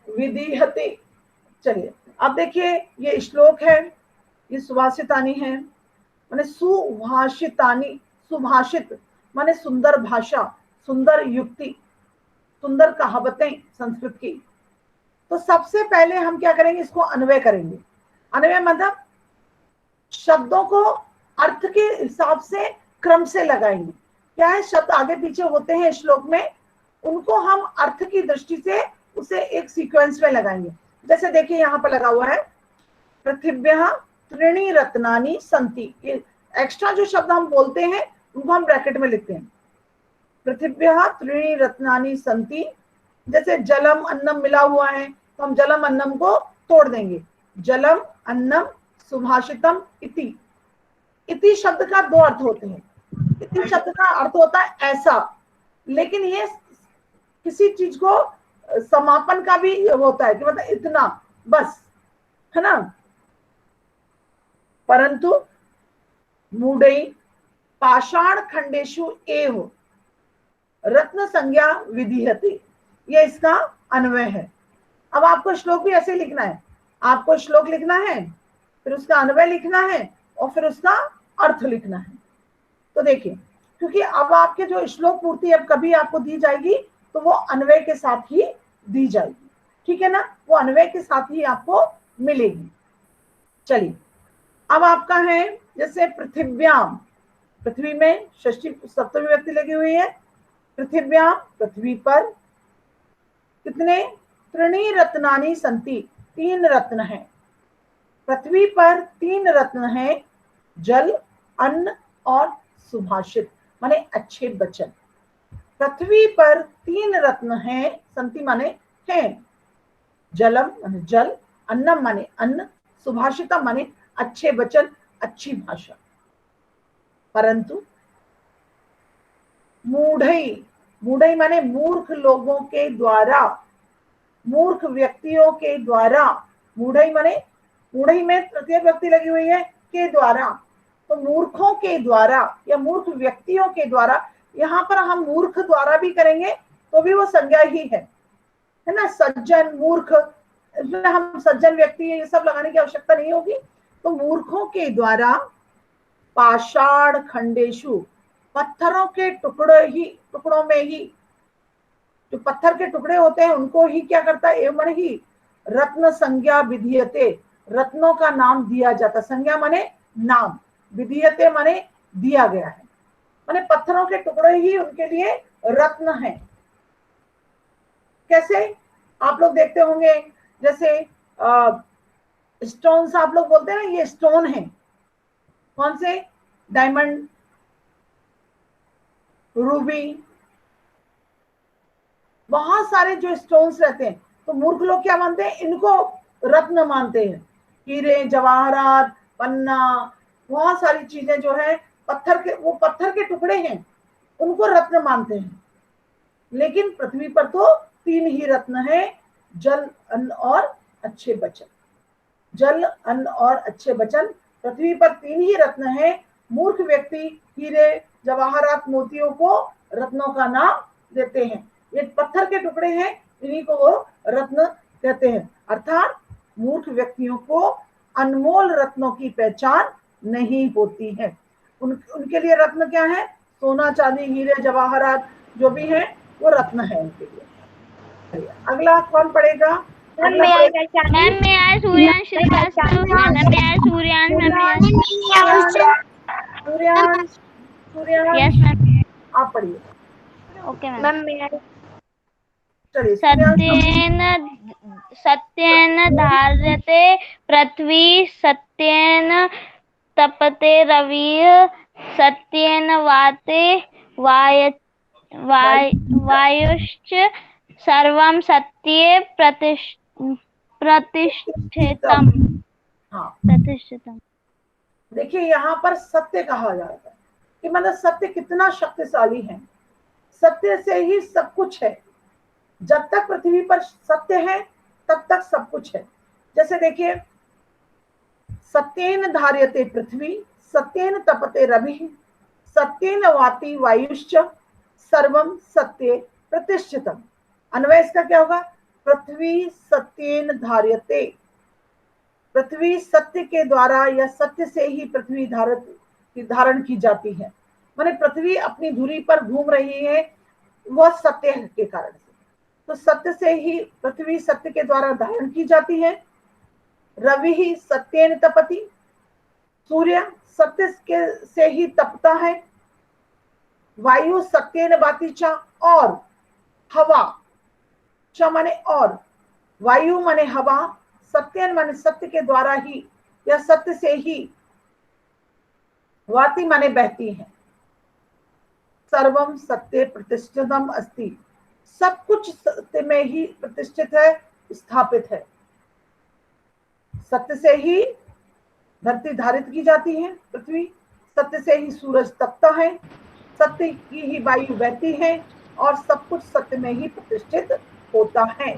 विधीयते। चलिए अब देखिए ये श्लोक है, ये सुभाषितानी है, माने सुभाषितानी। सुभाषित माने सुंदर भाषा, सुंदर युक्ति, सुंदर कहावतें संस्कृत की। तो सबसे पहले हम क्या करेंगे, इसको अन्वय करेंगे। अन्वय मतलब शब्दों को अर्थ के हिसाब से क्रम से लगाएंगे। क्या है, शब्द आगे पीछे होते हैं श्लोक में, उनको हम अर्थ की दृष्टि से उसे एक सीक्वेंस में लगाएंगे। जैसे देखिए यहाँ पर लगा हुआ है, पृथिव्यः त्रीणि रत्नानि सन्ति। ये एक्स्ट्रा जो शब्द हम बोलते हैं उनको हम ब्रैकेट में लिखते हैं। पृथिव्यः त्रीणि रत्नानि सन्ति। जैसे जलम अन्नम मिला हुआ है तो हम जलम अन्नम को तोड़ देंगे, जलम अन्नम सुभाषितम इति। इति शब्द का दो अर्थ होते हैं। इति शब्द का अर्थ होता है ऐसा, लेकिन ये किसी चीज को समापन का भी होता है कि मतलब इतना बस, है ना। परंतु मूढ़ै पाषाण खंडेशु एव रत्न संज्ञा विधीयते, ये इसका अन्वय है। अब आपको श्लोक भी ऐसे लिखना है, आपको श्लोक लिखना है, फिर उसका अन्वय लिखना है और फिर उसका अर्थ लिखना है। तो देखिए, क्योंकि अब आपके जो श्लोक पूर्ति अब कभी आपको दी जाएगी तो वो अन्वय के साथ ही दी जाएगी, ठीक है ना, वो अन्वय के साथ ही आपको मिलेगी। चलिए अब आपका है जैसे पृथिव्याम, पृथ्वी में षष्ठी सप्तमी व्यक्ति लगी हुई है। पृथिव्याम पृथ्वी पर कितने, त्रीणि रत्नानि सन्ति, तीन रत्न है। पृथ्वी पर तीन रत्न है, जल, अन्न और सुभाषित माने अच्छे वचन। पृथ्वी पर तीन रत्न है, संति माने है, जलम माने जल, अन्नम माने अन्न, सुभाषितम माने अच्छे वचन, अच्छी भाषा। परंतु मूढ़ै मूढ़ई माने मूर्ख लोगों के द्वारा, मूर्ख व्यक्तियों के द्वारा। मूढ़ई माने, मूढ़ई में तृतीय व्यक्ति लगी हुई है, के द्वारा, तो मूर्खों के द्वारा या मूर्ख व्यक्तियों के द्वारा। यहाँ पर हम मूर्ख द्वारा भी करेंगे तो भी वो संज्ञा ही है ना। सज्जन, मूर्ख, इसमें हम सज्जन व्यक्ति ये सब लगाने की आवश्यकता नहीं होगी। तो मूर्खों के द्वारा पाषाण खंडेशु, पत्थरों के टुकड़ों में ही, जो पत्थर के टुकड़े होते हैं उनको ही क्या करता है, एवं ही रत्न संज्ञा विधीयते, रत्नों का नाम दिया जाता। संज्ञा माने नाम, विधीयते माने दिया गया है, माने पत्थरों के टुकड़े ही उनके लिए रत्न है। कैसे आप लोग देखते होंगे, जैसे स्टोन्स आप लोग बोलते हैं ना, ये स्टोन है, कौन से, डायमंड, रूबी, बहुत सारे जो स्टोन्स रहते हैं, तो मूर्ख लोग क्या मानते हैं, इनको रत्न मानते हैं। हीरे, जवाहरात, पन्ना, बहुत सारी चीजें जो है पत्थर के, वो पत्थर के टुकड़े हैं, उनको रत्न मानते हैं। लेकिन पृथ्वी पर तो 3 ही रत्न है, जल, अन्न और अच्छे वचन। जल, अन्न और अच्छे वचन, पृथ्वी पर 3 ही रत्न है। मूर्ख व्यक्ति हीरे, जवाहरात, मोतियों को रत्नों का नाम देते हैं। ये पत्थर के टुकड़े हैं, इन्हीं को वो रत्न कहते हैं। अर्थात मूर्ख व्यक्तियों को अनमोल रत्नों की पहचान नहीं होती है। उनके लिए रत्न क्या है, सोना, चांदी, हीरे, जवाहरात जो भी है वो रत्न है उनके लिए। अगला कौन पढ़ेगा? मैम मैं आज सूर्यांश श्रीवास्तव, मैम मैं आज सूर्यांश, यस मैम, आप पढ़िए। Okay ma'am. चलिए, सत्येन धार्यते पृथ्वी, सत्येन तपते रविः, सत्येन वाते वायुश्च, सर्वं सत्ये प्रतिष्ठितम्। हाँ, प्रतिष्ठितम्। देखिए यहाँ पर सत्य कहा जाता है कि मतलब सत्य कितना शक्तिशाली है। सत्य से ही सब कुछ है। जब तक पृथ्वी पर सत्य है तब तक सब कुछ है। जैसे देखिए, सत्येन धार्यते पृथ्वी, सत्येन तपते रविः, सत्येन वाति वायुश्च, सर्वं सत्ये प्रतिष्ठितम्। अन्वय इसका क्या होगा, पृथ्वी सत्येन धार्यते, पृथ्वी सत्य के द्वारा या सत्य से ही पृथ्वी धारण की जाती है। माने पृथ्वी अपनी धुरी पर घूम रही है, वह सत्य के कारण से। तो सत्य से ही पृथ्वी सत्य के द्वारा धारण की जाती है। रवि ही सत्येन तपति, सूर्य सत्य से ही तपता है। वायु सत्येन वाति च, और हवा, च माने और, वायु माने हवा, सत्येन माने सत्य के द्वारा ही या सत्य से ही, वाति माने बहती है। सर्वम सत्य प्रतिष्ठितम अस्ति, सब कुछ सत्य में ही प्रतिष्ठित है, स्थापित है। सत्य से ही धरती धारित की जाती है, पृथ्वी सत्य से ही सूरज तपता है, सत्य की ही वायु बहती है, और सब कुछ सत्य में ही प्रतिष्ठित होता है।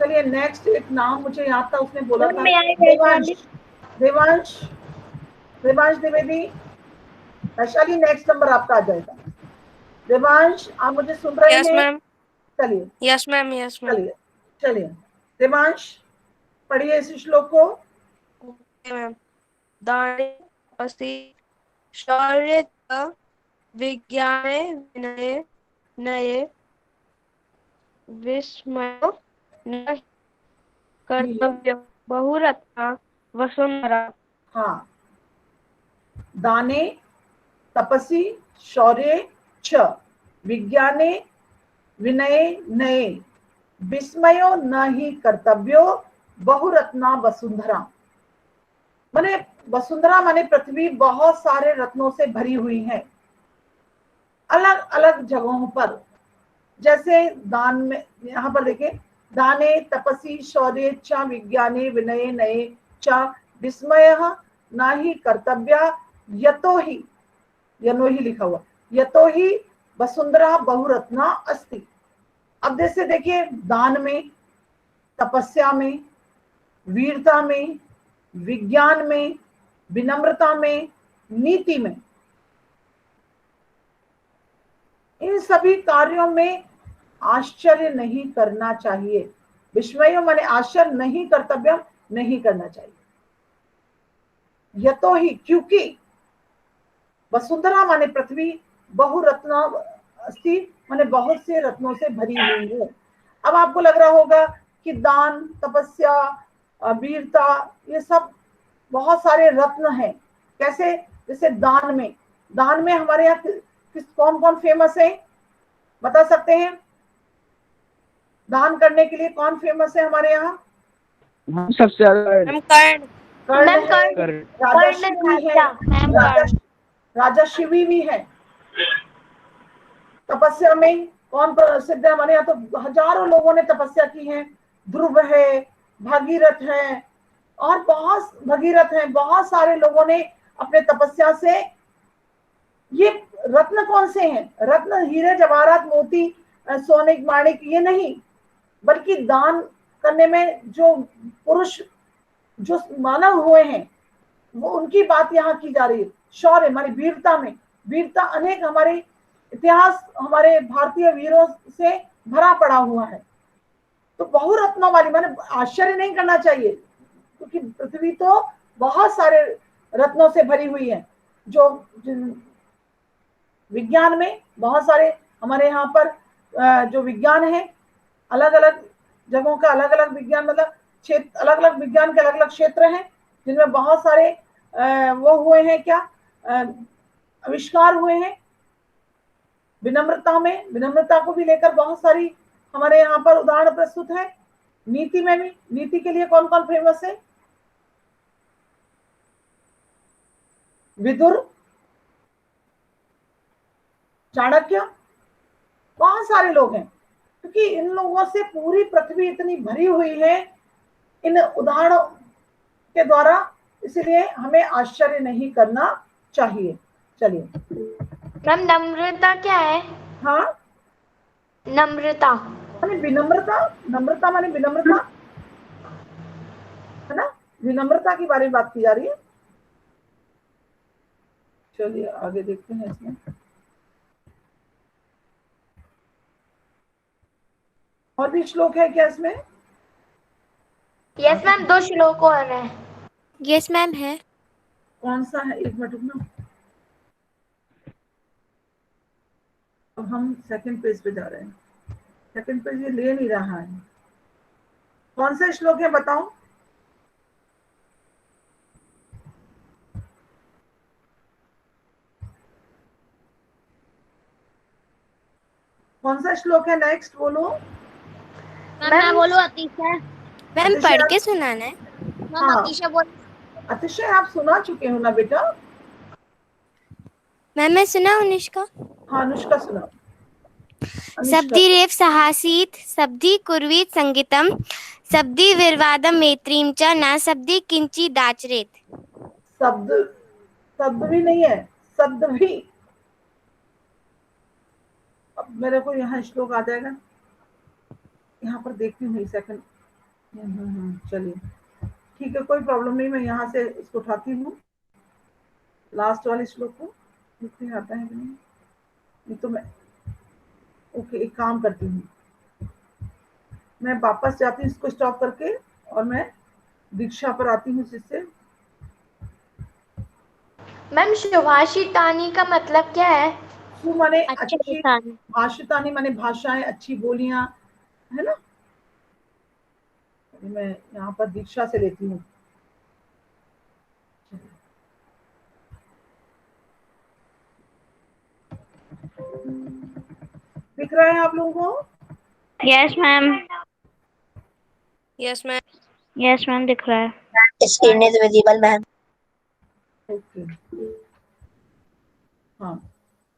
चलिए नेक्स्ट, एक नाम मुझे याद था, उसने बोला था देवांश द्विवेदी। वैशाली नेक्स्ट नंबर आपका आ जाएगा। देवांश, आप मुझे सुन रहे हैं? मैम। चलिए, यस मैम, यस मैम। चलिए देवांश पढ़िए इस श्लोक को। मैम, दाने अस्ति शौर्य च विज्ञाने विनये नये विस्मयो न कर्तव्य बहुरत्ना वसुंधरा। हाँ, दाने तपसी शौर्ये च विज्ञाने विनये नये विस्मयो न ही कर्तव्यो बहुरत्ना वसुंधरा। माने वसुंधरा माने पृथ्वी बहुत सारे रत्नों से भरी हुई है, अलग अलग जगहों पर। जैसे दान में, यहाँ पर देखिए, दाने तपसी शौर्ये च विज्ञाने विनये नये च विस्मयः न ही कर्तव्य, यतो ही, यनो ही लिखा हुआ, यतो ही वसुंधरा बहुरत्ना अस्ति। अब जैसे देखिए, दान में, तपस्या में, वीरता में, विज्ञान में, विनम्रता में, नीति में, इन सभी कार्यों में आश्चर्य नहीं करना चाहिए। विस्मयो माने आश्चर्य नहीं, कर्तव्य नहीं करना चाहिए। यतो ही, क्योंकि वसुंधरा माने पृथ्वी, बहुरत्ना अस्ति माने बहुत से रत्नों से भरी हुई है। अब आपको लग रहा होगा कि दान, तपस्या, वीरता, ये सब बहुत सारे रत्न हैं। कैसे? जैसे दान में हमारे यहाँ किस कौन कौन फेमस है, बता सकते हैं? दान करने के लिए कौन फेमस है हमारे यहाँ? हम सबसे ज्यादा कर्ण है, राजा शिवी है, राजा शिवी भी है। तपस्या में कौन प्रसिद्ध है हमारे यहाँ? तो हजारों लोगों ने तपस्या की है। ध्रुव है, भागीरथ है, और भगीरथ है, बहुत सारे लोगों ने अपने तपस्या से, ये रत्न कौन से हैं? रत्न हीरे जवाहरात मोती सोने माणिक ये नहीं, बल्कि दान करने में जो पुरुष, जो मानव हुए हैं, वो उनकी बात यहाँ की जा रही है। शौर्य हमारी वीरता में, वीरता अनेक हमारे इतिहास, हमारे भारतीय वीरों से भरा पड़ा हुआ है। तो बहुरत्नों वाली, माने आश्चर्य नहीं करना चाहिए, क्योंकि पृथ्वी तो बहुत सारे रत्नों से भरी हुई है। जो विज्ञान में बहुत सारे हमारे यहाँ पर जो विज्ञान है, अलग अलग जगहों का अलग अलग विज्ञान, मतलब क्षेत्र, अलग अलग विज्ञान के अलग अलग क्षेत्र हैं, जिनमें बहुत सारे वो हुए हैं, क्या आविष्कार हुए हैं। विनम्रता में, विनम्रता को भी लेकर बहुत सारी हमारे यहाँ पर उदाहरण प्रस्तुत है। नीति में भी, नीति के लिए कौन कौन फेमस है? विदुर, चाणक्य, बहुत सारे लोग हैं, क्योंकि इन लोगों से पूरी पृथ्वी इतनी भरी हुई है इन उदाहरणों के द्वारा, इसलिए हमें आश्चर्य नहीं करना चाहिए। चलिए मैम, नम्रता क्या है? हाँ, नम्रता माने विनम्रता, नम्रता माने विनम्रता है ना, विनम्रता के बारे में बात की जा रही है। चलिए आगे देखते हैं इसमें। और भी श्लोक है क्या इसमें? यस मैम, 2 श्लोक और हैं। यस मैम है। कौन सा है? एक मिनट रुकना, अब हम सेकंड पेज पे जा रहे हैं। सेकंड पेज ये ले नहीं रहा है। कौन सा श्लोक है बताओ? कौन सा श्लोक है? नेक्स्ट बोलो। मैं बोलूं अतिशय? मैम पढ़ के सुनाना है। मैम अतिशय बोल। अतिशय आप सुना चुके हो ना बेटा? मैम मैं सुना अनुष्का। हाँ अनुष्का सुना। शब्दिरेव सहासीत शब्दी कुर्वीत संगीतम शब्दी विर्वादम मैत्रीम च न शब्दी किंची दाचरेत। शब्द, शब्द भी नहीं है, शब्द भी। अब मेरे को यहाँ श्लोक आ जाएगा, यहाँ पर देखती हूँ एक सेकंड। चलिए ठीक है, कोई प्रॉब्लम नहीं, मैं यहाँ से इसको उठाती हूँ, लास्ट वाले श्लोक को। देखते हैं आता है कि नहीं तो मैं ओके एक काम करती हूँ, मैं वापस जाती हूँ इसको स्टॉप करके, और मैं दीक्षा पर आती हूँ जिससे। मैम शुभाषितानी का मतलब क्या है? सु माने अच्छे अच्छी, किसान। भाषितानी माने भाषाएं, अच्छी बोलियां, है ना। मैं यहाँ पर दीक्षा से लेती हूँ। दिख रहा है आप लोगों को? Yes ma'am. Yes ma'am. Yes ma'am, दिख रहा है। Screen is visible ma'am. Okay हाँ,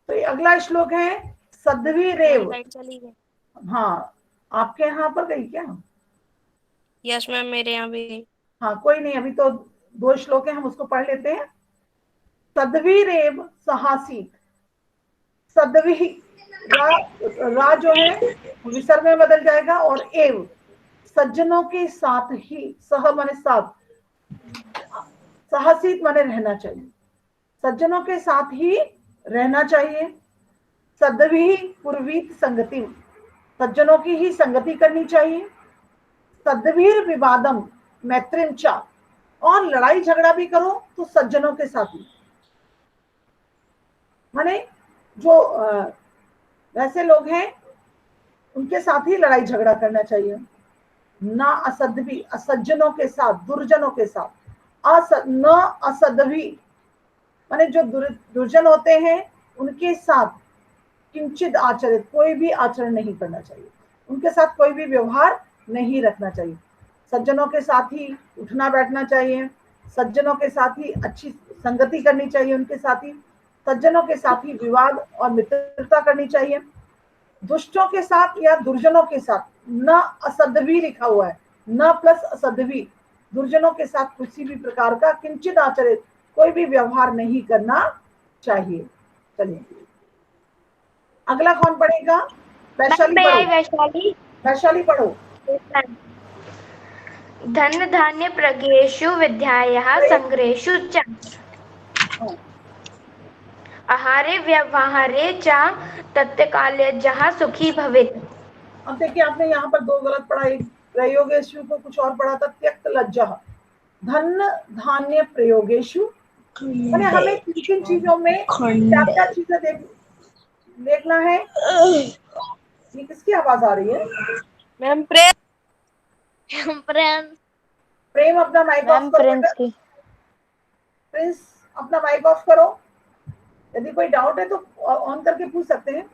तो ये अगला श्लोक है सद्वी रेव। लाइट चली गई। हाँ आपके यहाँ पर गई क्या? यस मैम मेरे यहाँ भी। हाँ कोई नहीं, अभी तो 2 श्लोक है, हम उसको पढ़ लेते हैं। सद्वी रेव सहासीत, सद्वी रा जो है विसर्ग में बदल जाएगा, और एव सज्जनों के साथ ही, सह माने साथ, साहसित माने रहना चाहिए, सज्जनों के साथ ही रहना चाहिए। सद्भी पूर्वीत संगति, सज्जनों की ही संगति करनी चाहिए। सद्भीर विवादम मैत्रिम चा, और लड़ाई झगड़ा भी करो तो सज्जनों के साथ ही, माने जो वैसे लोग हैं उनके साथ ही लड़ाई झगड़ा करना चाहिए। ना असद्भी, असज्जनों के साथ, दुर्जनों के साथ। न असद्भी माने जो दुर्जन होते हैं उनके साथ किंचित आचरित, कोई भी आचरण नहीं करना चाहिए, उनके साथ कोई भी व्यवहार नहीं रखना चाहिए। सज्जनों के साथ ही उठना बैठना चाहिए, सज्जनों के साथ ही अच्छी संगति करनी चाहिए, उनके साथ ही, सज्जनों के साथ ही विवाद और मित्रता करनी चाहिए। दुष्टों के साथ या दुर्जनों के साथ, न असद्भी लिखा हुआ है, न प्लस असद्भी, दुर्जनों के साथ किसी भी प्रकार का किंचित आचरित, कोई भी व्यवहार नहीं करना चाहिए। चलिए अगला कौन पढ़ेगा? वैशाली पढ़ो। वैशाली वैशाली पढ़ो। धन धान्य प्रगेषु विद्यायाः संग्रहेषु च आहारे व्यवहारे च तत्कालजः सुखी भवेत्। अब देखिए आपने यहाँ पर दो गलत पढ़ा, एक प्रयोगेशु को कुछ और पढ़ा था, त्यक्त लज्जा। धन धान्य प्रयोगेशु माने हमें किन किन चीजों में क्या क्या चीजें देखना है। ये किसकी आवाज आ रही है? मैम प्रेम प्रेम अपना माइक ऑफ करो। प्रिंस अपना माइक ऑफ करो। यदि कोई डाउट है तो ऑन करके पूछ सकते हैं।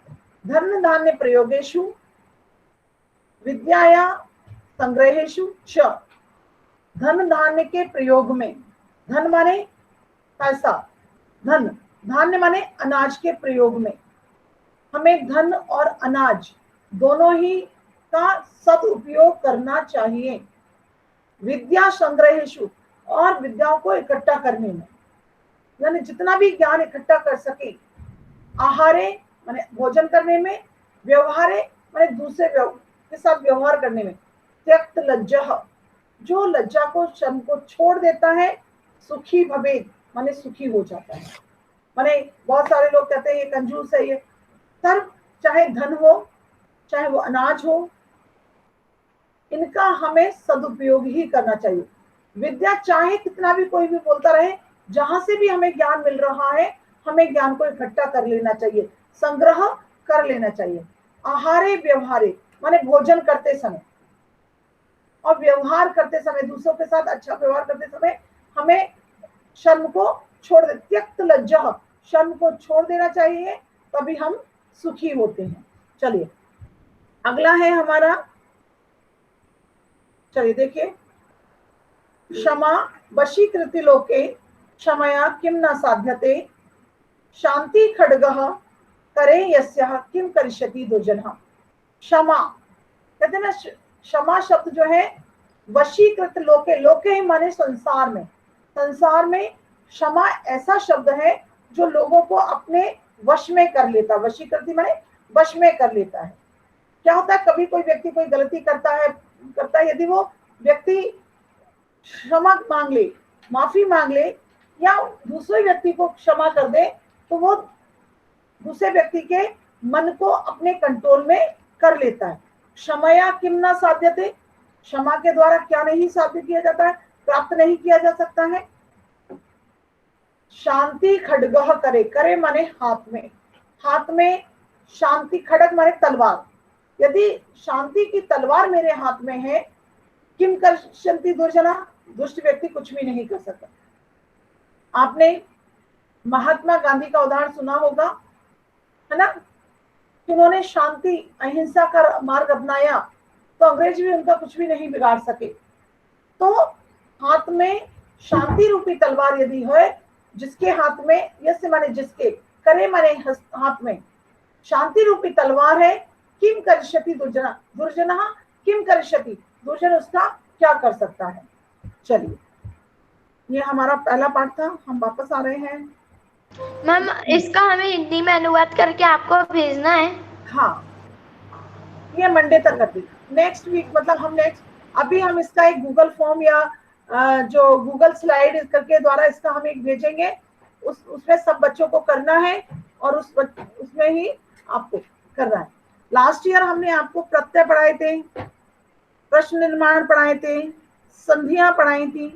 धन धान्य प्रयोगेशु विद्याया संग्रहेशु च, धन धान्य के प्रयोग में, धन माने पैसा, धन धान्य माने अनाज के प्रयोग में, हमें धन और अनाज दोनों ही का सदुपयोग करना चाहिए। विद्या संग्रहेशु, और विद्याओं को इकट्ठा करने में, यानी जितना भी ज्ञान इकट्ठा कर सके। आहारे माने भोजन करने में, व्यवहारे माने दूसरे के साथ व्यवहार करने में। त्यक्त लज्जा, जो लज्जा को, शर्म को छोड़ देता है, सुखी भवेत् माने सुखी हो जाता है। माने बहुत सारे लोग कहते हैं ये कंजूस है, ये सर, चाहे धन हो चाहे वो अनाज हो, इनका हमें सदुपयोग ही करना चाहिए। विद्या चाहे कितना भी कोई भी बोलता रहे, जहां से भी हमें ज्ञान मिल रहा है हमें ज्ञान को इकट्ठा कर लेना चाहिए, संग्रह कर लेना चाहिए। आहारे व्यवहारे माने भोजन करते समय और व्यवहार करते समय, दूसरों के साथ अच्छा व्यवहार करते समय हमें शर्म को छोड़ दे, त्यक्त लज्जा, शर्म को छोड़ देना चाहिए, तभी हम सुखी होते हैं। चलिए अगला है हमारा, चलिए देखिए, क्षमा वशीकृति लोके क्षमया किम न साध्यते, शांति खड्गः करे यस्यः किम करिष्यति दुर्जनः। क्षमा कहते हैं ना, क्षमा शब्द जो है वशीकृत लोके, लोके ही माने संसार में, संसार में क्षमा ऐसा शब्द है जो लोगों को अपने वश में कर लेता। वशीकृति माने वश में कर लेता है। क्या होता है, कभी कोई व्यक्ति कोई गलती करता है, यदि वो व्यक्ति क्षमा मांग ले, माफी मांग ले, या दूसरे व्यक्ति को क्षमा कर दे, तो वो दूसरे व्यक्ति के मन को अपने कंट्रोल में कर लेता है। क्षमया किम न साध्यते, क्षमा के द्वारा क्या नहीं साध्य किया जाता है, प्राप्त नहीं किया जा सकता है। शांति खड्गः करे, करे माने हाथ में, हाथ में शांति, खड्ग माने तलवार, यदि शांति की तलवार मेरे हाथ में है, किम करिष्यन्ति दुर्जना, दुष्ट व्यक्ति कुछ भी नहीं कर सकता। आपने महात्मा गांधी का उदाहरण सुना होगा, है ना, उन्होंने शांति अहिंसा का मार्ग अपनाया तो अंग्रेज भी उनका कुछ भी नहीं बिगाड़ सके। तो हाथ में शांति रूपी तलवार यदि है, जिसके हाथ में, यस्य माने जिसके, करे माने हाथ में शांति रूपी तलवार है, किम करिष्यति दुर्जना, दुर्जना किम करिष्यति, दुर्जन उसका क्या कर सकता है। चलिए ये हमारा पहला पाठ था, हम वापस आ रहे हैं। मैम इसका हमें हिंदी में अनुवाद करके आपको भेजना है। हाँ, ये मंडे तक कर देगा। नेक्स्ट वीक मतलब हम नेक्स्ट, अभी हम इसका एक गूगल फॉर्म या जो गूगल स्लाइड करके द्वारा इसका हम एक भेजेंगे, उसमें सब बच्चों को करना है और उसमें ही आपको करना है। लास्ट ईयर हमने आपको प्रत्यय पढ़ाए थे, प्रश्न निर्माण पढ़ाए थे, संधियां पढ़ाई थी,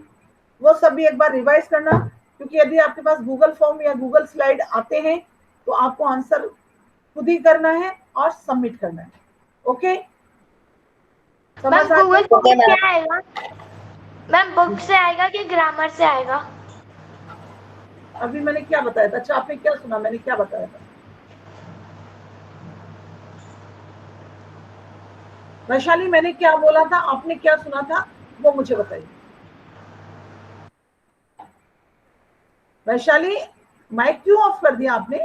वो सभी एक बार रिवाइज करना, क्योंकि यदि आपके पास गूगल फॉर्म या गूगल स्लाइड आते हैं तो आपको आंसर खुद ही करना है और सबमिट करना है। ओके, समझ मैम गूगल ओके से मैम। आएगा? मैम बुक से आएगा कि ग्रामर से आएगा? अभी मैंने क्या बताया था? अच्छा, आपने क्या सुना? मैंने क्या बताया था? वैशाली, मैंने क्या बोला था? आपने क्या सुना था वो मुझे बताइए। वैशाली, माइक क्यों ऑफ कर दिया आपने?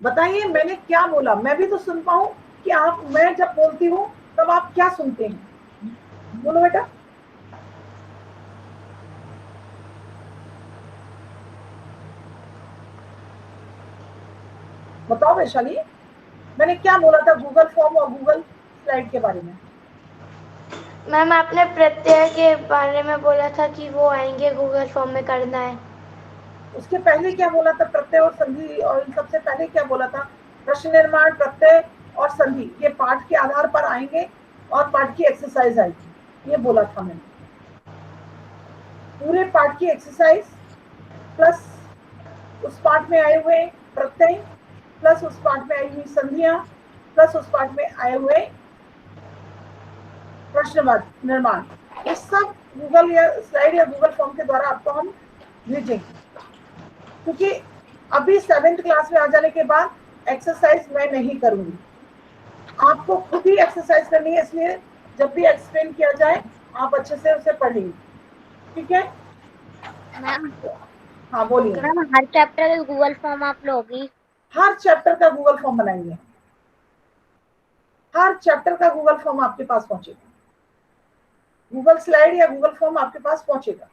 बताइए मैंने क्या बोला, मैं भी तो सुन पाऊं कि आप, मैं जब बोलती हूँ तब आप क्या सुनते हैं। बोलो बेटा। बताओ वैशाली, मैंने क्या बोला था गूगल फॉर्म और गूगल स्लाइड के बारे में? मैम आपने प्रत्यय के बारे में बोला था कि वो आएंगे गूगल फॉर्म में करना है। उसके पहले क्या बोला था? प्रत्यय और संधि, और इन सबसे पहले क्या बोला था? प्रश्न निर्माण, प्रत्यय और संधि ये पाठ के आधार पर आएंगे और पाठ की एक्सरसाइज आएगी, ये बोला था मैंने। पूरे पाठ की एक्सरसाइज प्लस उस पाठ में आए हुए प्रत्यय प्लस उस पाठ में आई हुई संधियां प्लस उस पाठ में आए हुए प्रश्न निर्माण, ये सब गूगल या स्लाइड या गूगल फॉर्म के द्वारा आपको हम भेजेंगे, क्योंकि अभी 7th क्लास में आ जाने के बाद एक्सरसाइज मैं नहीं करूंगी, आपको खुद ही एक्सरसाइज करनी है, इसलिए जब भी एक्सप्लेन किया जाए आप अच्छे से उसे पढ़ेंगे, ठीक है? मैम हाँ बोलिए। मैम हर चैप्टर का गूगल फॉर्म आप लोगी? हर चैप्टर का गूगल फॉर्म बनाएंगे, हर चैप्टर का गूगल फॉर्म आपके पास पहुंचेगा, गूगल स्लाइड या गूगल फॉर्म आपके पास पहुंचेगा।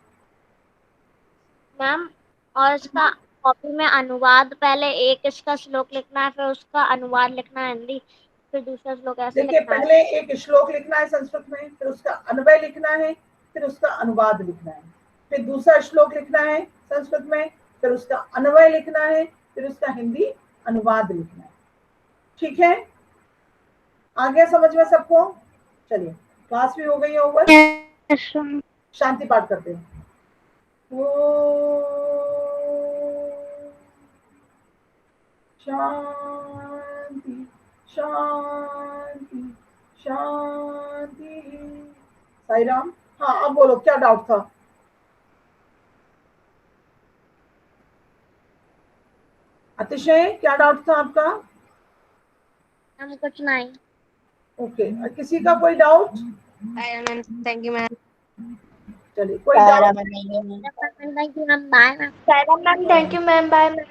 मैम और इसका कॉपी में अनुवाद, पहले एक इसका श्लोक लिखना है, फिर उसका अनुवाद लिखना है हिंदी, फिर दूसरा श्लोक ऐसे देखिए, लिखना है। पहले एक श्लोक लिखना है संस्कृत में, फिर उसका अन्वय लिखना है, फिर उसका अनुवाद लिखना है, फिर दूसरा श्लोक लिखना है संस्कृत में, फिर उसका अन्वय लिखना है, फिर उसका हिंदी अनुवाद लिखना है, ठीक है? आ गया समझ में सबको? चलिए, क्लास भी हो गई है ओवर। शांति पाठ करते हैं। शांति शांति शांति। साई राम। हाँ, अब बोलो, क्या डाउट था? अतिशय, क्या डाउट था आपका? हम कुछ नहीं। ओके, किसी का कोई डाउट? Thank you ma'am. चलिए, कोई doubt? Thank you ma'am, bye ma'am. Ma'am thank you ma'am, bye ma'am.